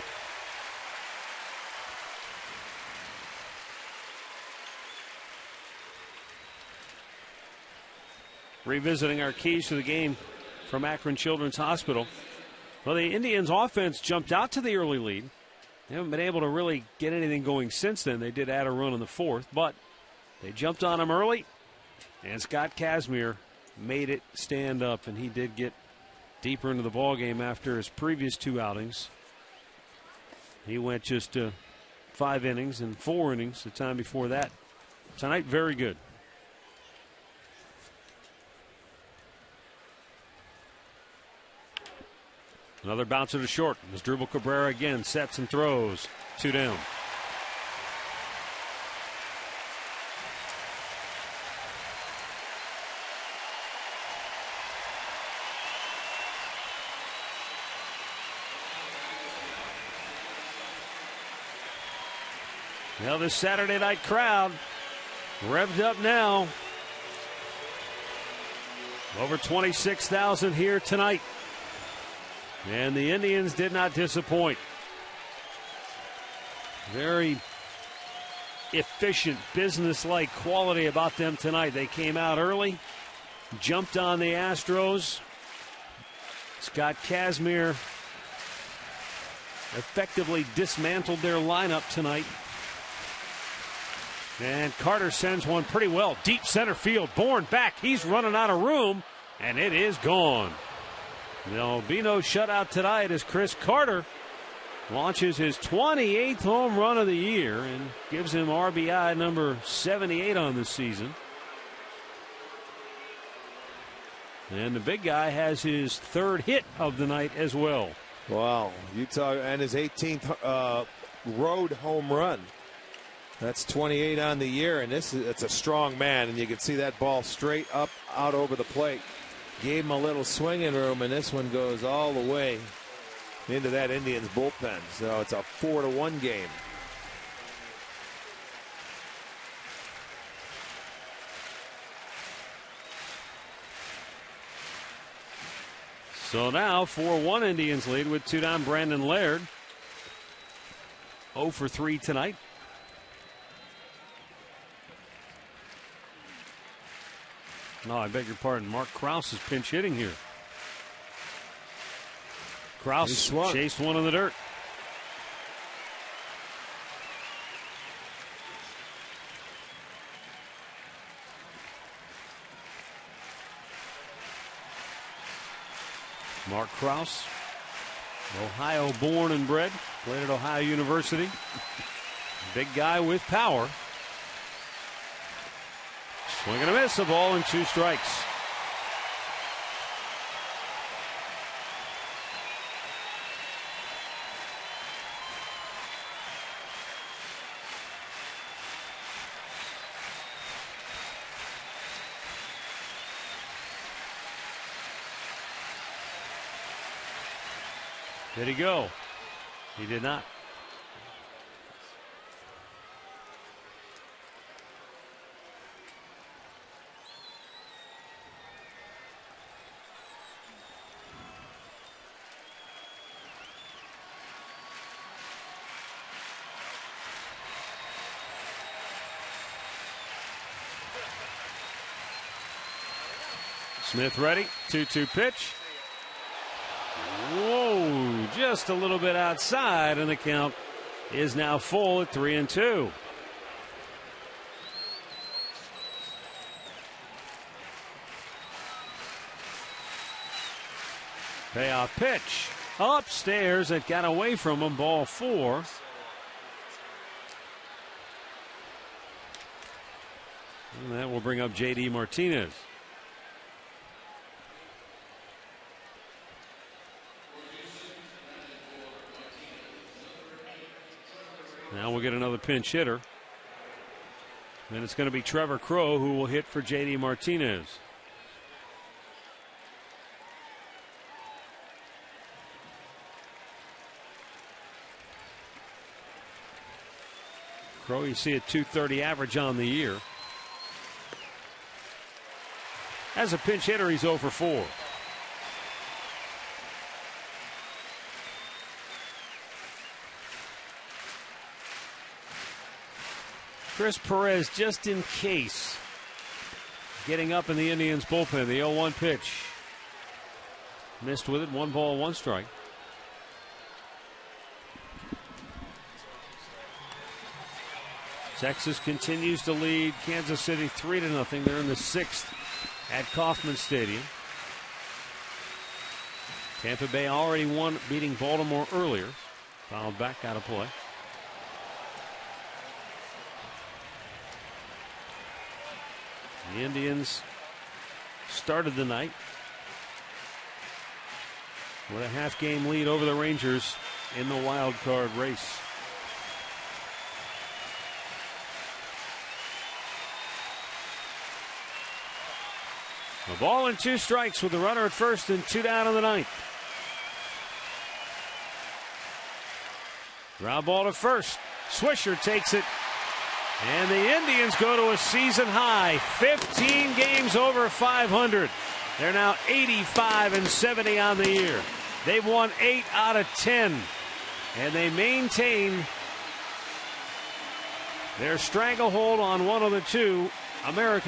Revisiting our keys to the game from Akron Children's Hospital. Well, the Indians' offense jumped out to the early lead. They haven't been able to really get anything going since then. They did add a run in the fourth, but they jumped on them early, and Scott Kazmir made it stand up, and he did get deeper into the ballgame after his previous two outings. He went just 5 innings and 4 innings the time before that. Tonight, very good. Another bouncer to short as Dribble Cabrera again sets and throws. 2 down. Well, this Saturday night crowd revved up now. Over 26,000 here tonight. And the Indians did not disappoint. Very efficient, business-like quality about them tonight. They came out early, jumped on the Astros. Scott Kazmir effectively dismantled their lineup tonight. And Carter sends one pretty well. Deep center field. Bourne back. He's running out of room, and it is gone. There'll be no shutout tonight as Chris Carter launches his 28th home run of the year and gives him RBI number 78 on the season. And the big guy has his 3rd hit of the night as well. Wow. Utah and his 18th road home run. That's 28 on the year, and it's a strong man, and you can see that ball straight up out over the plate. Gave him a little swinging room, and this one goes all the way into that Indians bullpen. So it's a 4-1 game. So now 4-1 Indians lead with 2 down. Brandon Laird 0 for 3 tonight. No, I beg your pardon. Mark Krause is pinch hitting here. Krause chased one in the dirt. Mark Krause, Ohio born and bred, played at Ohio University. Big guy with power. Swing and a miss, a ball and 2 strikes. Did he go? He did not. Smith ready, 2-2 pitch. Whoa, just a little bit outside, and the count is now full at 3-2. Payoff pitch. Upstairs, it got away from him. Ball 4. And that will bring up J.D. Martinez. Now we'll get another pinch hitter. And it's going to be Trevor Crowe who will hit for J.D. Martinez. Crowe, you see a .230 average on the year. As a pinch hitter, he's 0 for 4. Chris Perez, just in case, getting up in the Indians bullpen. The 0-1 pitch. Missed with it. 1 ball, 1 strike. Texas continues to lead Kansas City 3-0. They're in the 6th at Kauffman Stadium. Tampa Bay already won, beating Baltimore earlier. Fouled back out of play. The Indians started the night with a half-game lead over the Rangers in the wild card race. A ball and 2 strikes with the runner at first and 2 down in the 9th. Ground ball to first. Swisher takes it. And the Indians go to a season high. 15 games over 500. They're now 85-70 on the year. They've won 8 out of 10. And they maintain their stranglehold on one of the 2 American